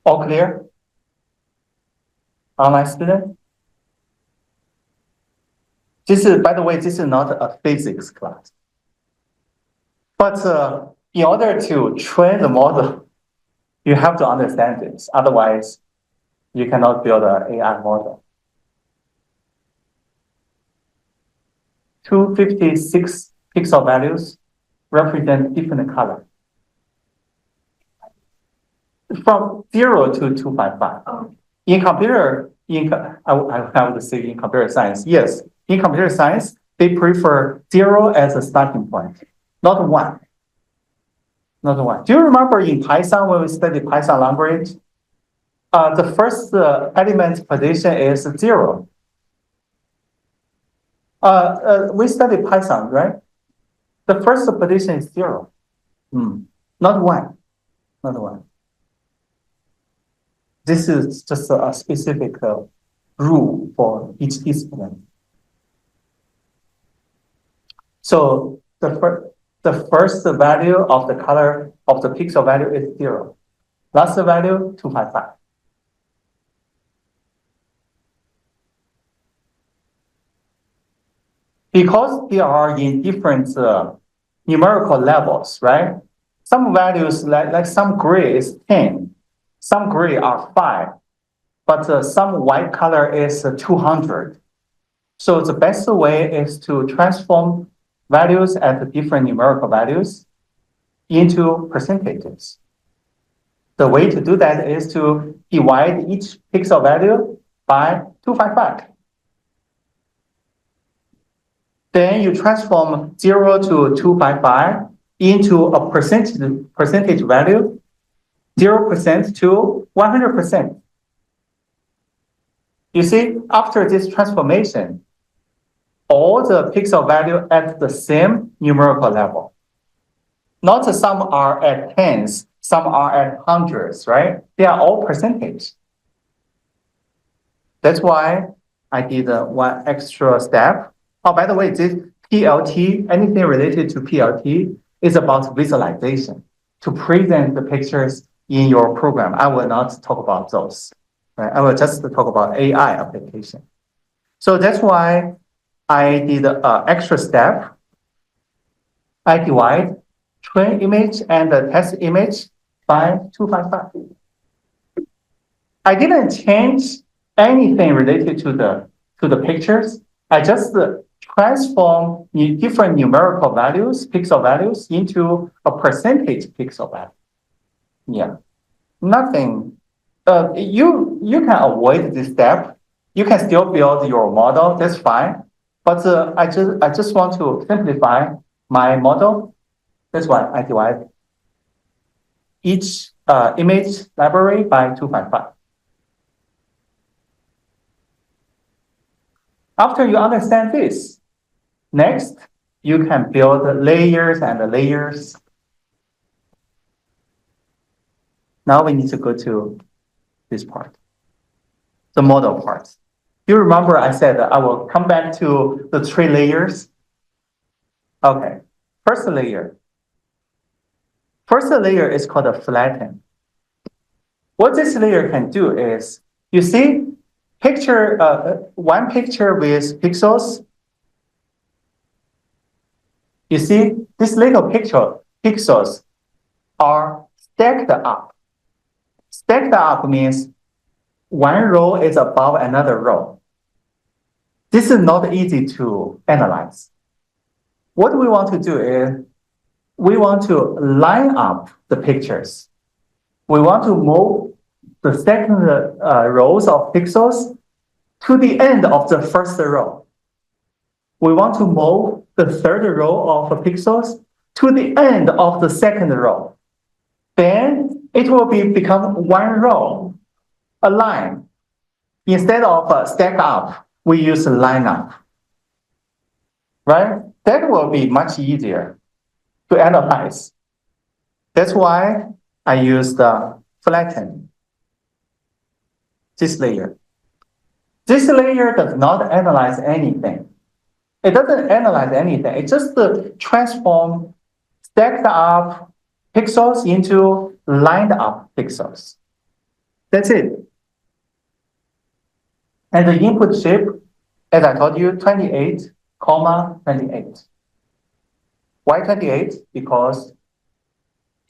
All clear? Online student? This is, by the way, this is not a physics class. But in order to train the model, you have to understand this. Otherwise, you cannot build an AI model. 256 pixel values represent different color. From 0 to 255. Oh. In computer, I would say in computer science, yes. In computer science, they prefer 0 as a starting point, not 1. Not 1. Do you remember in Python when we studied Python language? The first element position is 0. We studied Python, right? The first position is 0. Not 1. Not 1. This is just a specific rule for each discipline. So the first value of the color of the pixel value is 0. Last value, 255. Because they are in different numerical levels, right? Some values, like some gray is 10, some gray are 5, but some white color is 200. So the best way is to transform values at different numerical values into percentages. The way to do that is to divide each pixel value by 255. Then you transform 0 to 255 into a percentage value, 0% to 100%. You see, after this transformation, all the pixel value at the same numerical level. Not some are at tens, some are at hundreds, right? They are all percentage. That's why I did one extra step. Oh, by the way, this PLT, anything related to PLT is about visualization, to present the pictures in your program. I will not talk about those. Right? I will just talk about AI application. So that's why I did an extra step. I divide train image and the test image by 255. I didn't change anything related to the pictures. I just transform different numerical values, pixel values, into a percentage pixel value. Yeah, nothing. You can avoid this step. You can still build your model. That's fine. But I just want to simplify my model. That's why I divide each image library by 255. After you understand this, next, you can build layers and layers. Now we need to go to this part, the model part. You remember I said that I will come back to the 3 layers? Okay, first layer. First layer is called a flatten. What this layer can do is, you see, one picture with pixels. You see, this little pixels are stacked up. Stacked up means one row is above another row. This is not easy to analyze. What we want to do is, we want to line up the pictures. We want to move the second rows of pixels to the end of the first row. We want to move the third row of pixels to the end of the second row. Then it will become one row, a line. Instead of stack up, we use line up. Right? That will be much easier to analyze. That's why I use the flatten, this layer. This layer does not analyze anything. It doesn't analyze anything. It just transforms stacked up pixels into lined up pixels. That's it. And the input shape, as I told you, 28, 28. Why 28? Because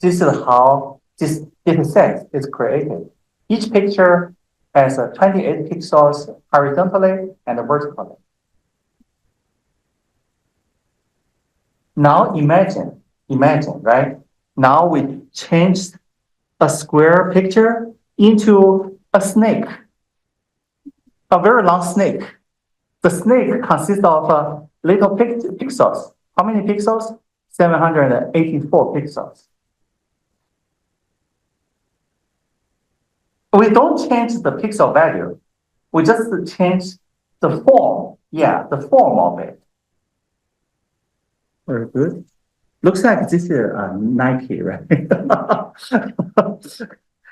this is how this data set is created. Each picture has 28 pixels horizontally and vertically. Now imagine, right? Now we changed a square picture into a snake, a very long snake. The snake consists of little pixels. How many pixels? 784 pixels. We don't change the pixel value. We just change the form. Yeah, the form of it. Very good. Looks like this is Nike, right?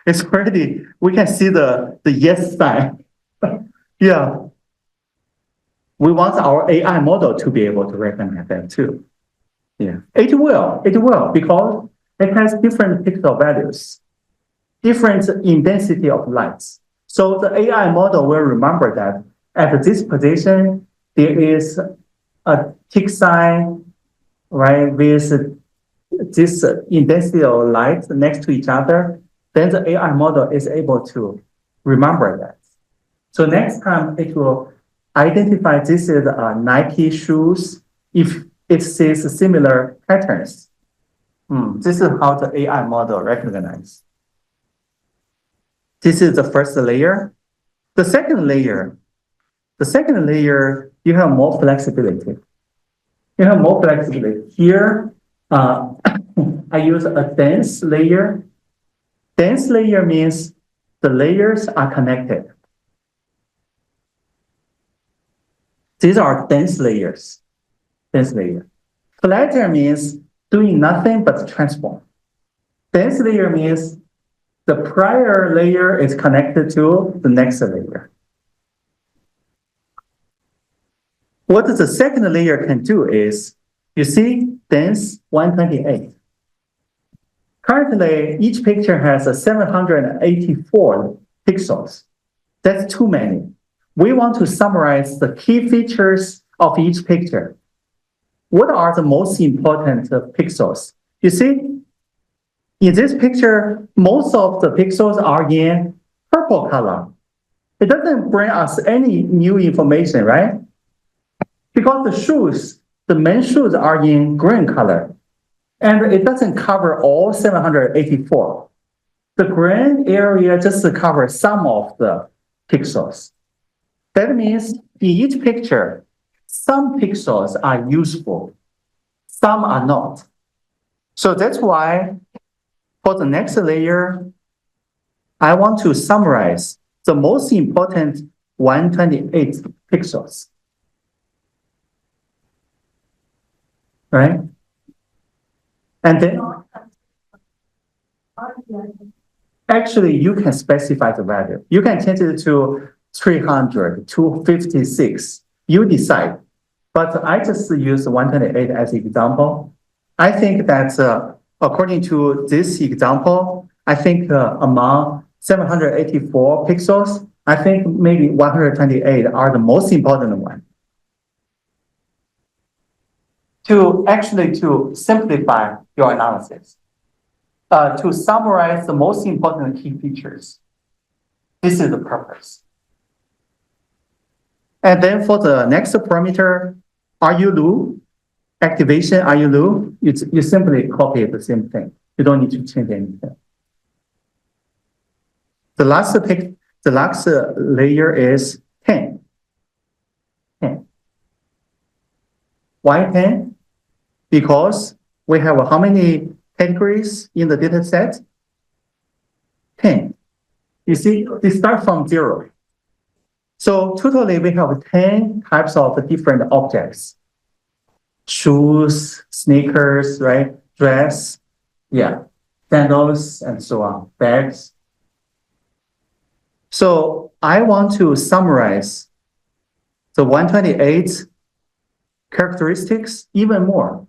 It's already, we can see the yes sign. Yeah. We want our AI model to be able to recognize that too. Yeah, it will, because it has different pixel values, different intensity of lights. So the AI model will remember that at this position, there is a tick sign, right, with this intensity of light next to each other. Then the AI model is able to remember that. So next time it will identify this is Nike shoes if it sees similar patterns. This is how the AI model recognizes. This is the first layer. The second layer, you have more flexibility. Here, I use a dense layer. Dense layer means the layers are connected. These are dense layers. Flatter means doing nothing but transform. Dense layer means the prior layer is connected to the next layer. What the second layer can do is, you see, dense 128. Currently, each picture has 784 pixels. That's too many. We want to summarize the key features of each picture. What are the most important pixels? You see, in this picture, most of the pixels are in purple color. It doesn't bring us any new information, right? Because the main shoes are in green color, and it doesn't cover all 784. The green area just covers some of the pixels. That means in each picture, some pixels are useful, some are not. So that's why for the next layer, I want to summarize the most important 128 pixels. Right? And then actually you can specify the value. You can change it to 300, 256. You decide. But I just use 128 as an example. I think that according to this example, I think among 784 pixels, I think maybe 128 are the most important one. To simplify your analysis, to summarize the most important key features. This is the purpose. And then for the next parameter, RULU, activation RULU, you simply copy the same thing. You don't need to change anything. The last layer is 10. Why 10? Because we have how many categories in the data set? 10. You see, they start from 0. So totally we have 10 types of different objects. Shoes, sneakers, right? Dress, yeah, sandals, and so on, bags. So I want to summarize the 128 characteristics even more.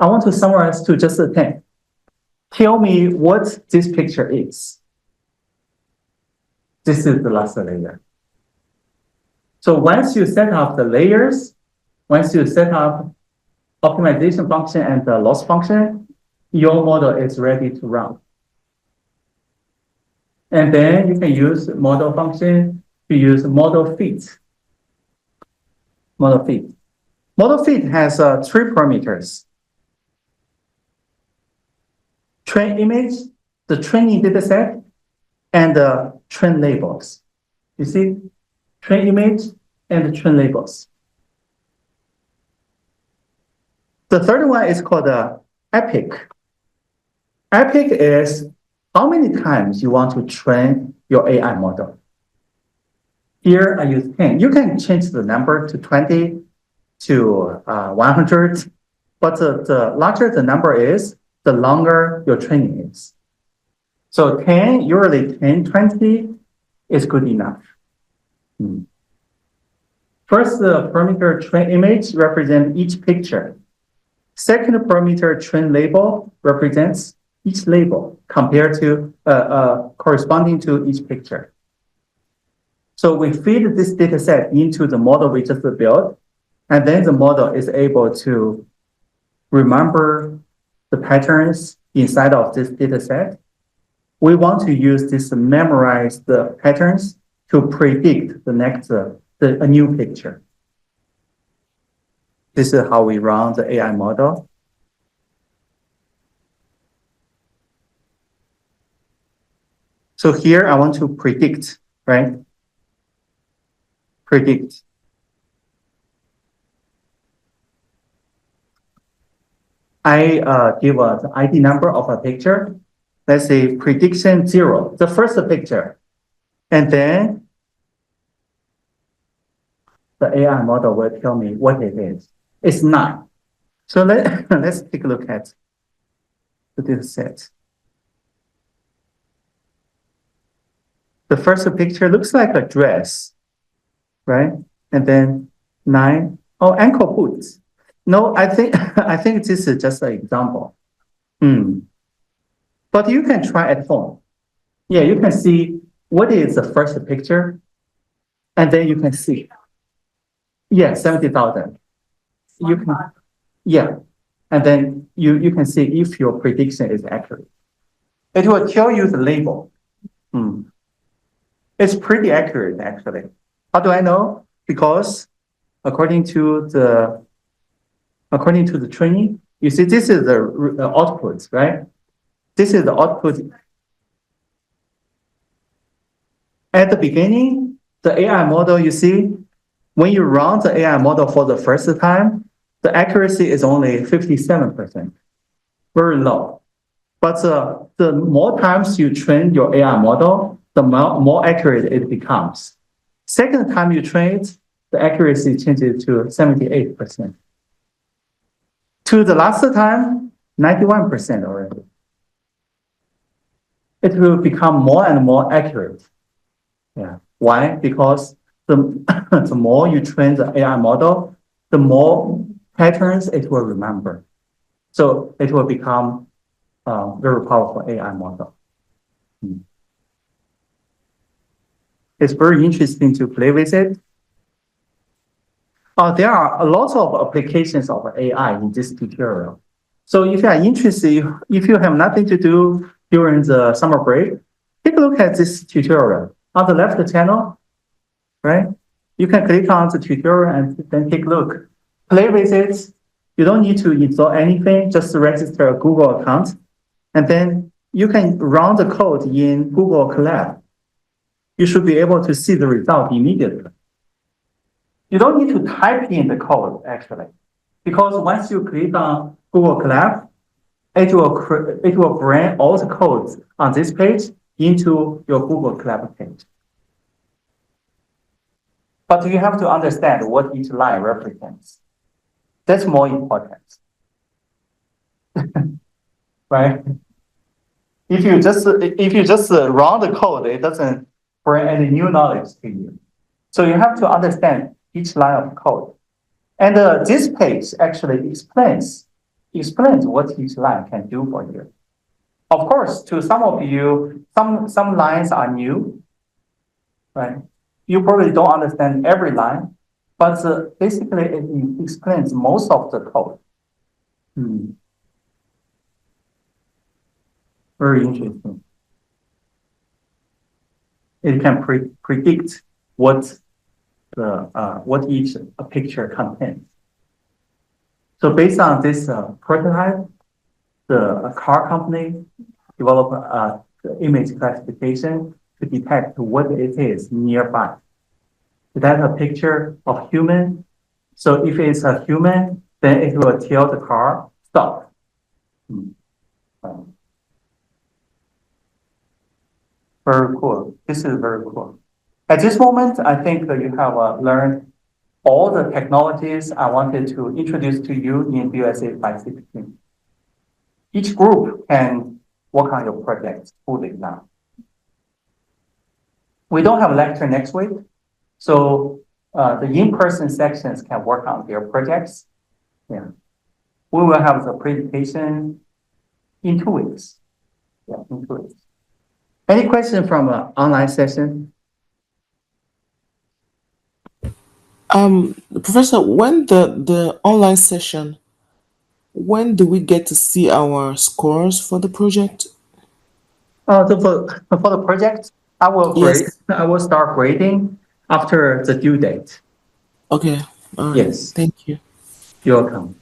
I want to summarize to just 10. Tell me what this picture is. This is the last layer. So once you set up the layers, once you set up optimization function and the loss function, your model is ready to run. And then you can use model function to use model fit. Model fit has 3 parameters. train image, the training data set, and the train labels. You see, train image and the train labels. The third one is called epic. Epic is how many times you want to train your AI model. Here I use 10. You can change the number to 20 to 100, but the larger the number is, the longer your training is. So 10, usually 10, 20 is good enough. First, the parameter train image represents each picture. Second parameter train label represents each label compared to corresponding to each picture. So we feed this data set into the model we just built, and then the model is able to remember the patterns inside of this data set. We want to use this memorize the patterns to predict the next a new picture. This is how we run the AI model. So here I want to predict, right? Predict. I give the ID number of a picture. Let's say prediction 0, the first picture. And then the AI model will tell me what it is. It's 9. So let's take a look at the data set. The first picture looks like a dress, right? And then 9, oh, ankle boots. No, I think this is just an example. But you can try at home. Yeah, you can see what is the first picture, and then you can see. Yeah, 70,000. You can, yeah, and then you can see if your prediction is accurate. It will tell you the label. It's pretty accurate, actually. How do I know? Because according to the training, you see this is the output, right? This is the output. At the beginning, the AI model, you see, when you run the AI model for the first time, the accuracy is only 57%, very low. But the more times you train your AI model, the more accurate it becomes. Second time you train it, the accuracy changes to 78%. To the last time, 91% already. It will become more and more accurate. Yeah. Why? Because the more you train the AI model, the more patterns it will remember. So it will become a very powerful AI model. It's very interesting to play with it. There are a lot of applications of AI in this tutorial. So if you are interested, if you have nothing to do during the summer break, take a look at this tutorial. On the left channel, right? You can click on the tutorial and then take a look. Play with it. You don't need to install anything, just register a Google account. And then you can run the code in Google Colab. You should be able to see the result immediately. You don't need to type in the code, actually, because once you click on Google Colab, it will bring all the codes on this page into your Google Colab page. But you have to understand what each line represents. That's more important, right? If you just run the code, it doesn't bring any new knowledge to you. So you have to understand each line of code. And this page actually explains what each line can do for you. Of course, to some of you, some lines are new, right? You probably don't understand every line, but basically it explains most of the code. Very interesting. It can predict what each picture contains. So based on this prototype, a car company develop image classification to detect what it is nearby. That's a picture of human. So if it's a human, then it will tell the car stop. Very cool. This is very cool. At this moment, I think that you have learned all the technologies I wanted to introduce to you in USA 516. Each group can work on your projects fully now. We don't have a lecture next week, so the in-person sections can work on their projects. Yeah. We will have the presentation in 2 weeks. Yeah, in 2 weeks. Any question from an online session? Professor, when the online session, when do we get to see our scores for the project? So for the project, I will grade. Yes. I will start grading after the due date. Okay. All right. Yes, Thank you. you're welcome.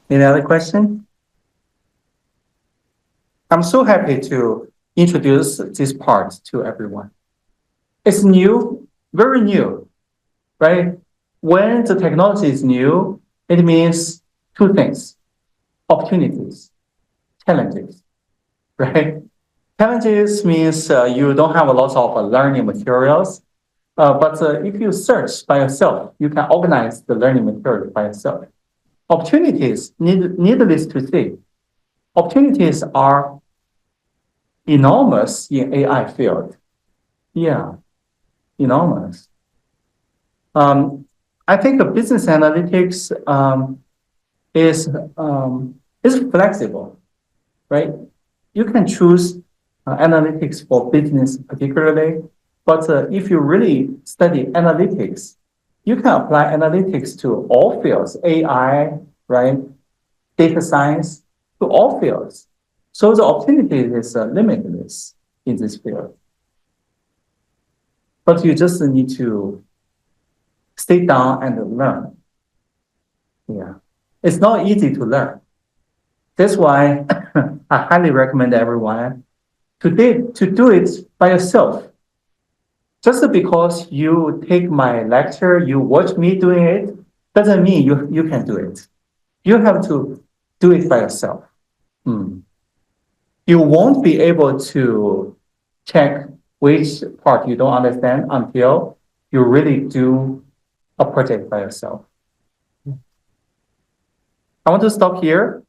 Any other question? I'm so happy to introduce this part to everyone. It's new, very new, right? When the technology is new, it means two things: opportunities, challenges, right? Challenges means you don't have a lot of learning materials, but if you search by yourself, you can organize the learning material by yourself. Opportunities, needless to say, opportunities are enormous in AI field. Yeah, enormous. I think the business analytics is flexible, right? You can choose analytics for business particularly, but if you really study analytics, you can apply analytics to all fields, AI, right? Data science, to all fields. So the opportunity is limitless in this field. But you just need to stay down and learn. Yeah, it's not easy to learn. That's why I highly recommend everyone to do it by yourself. Just because you take my lecture, you watch me doing it, doesn't mean you can do it. You have to do it by yourself. You won't be able to check which part you don't understand until you really do a project by yourself. I want to stop here.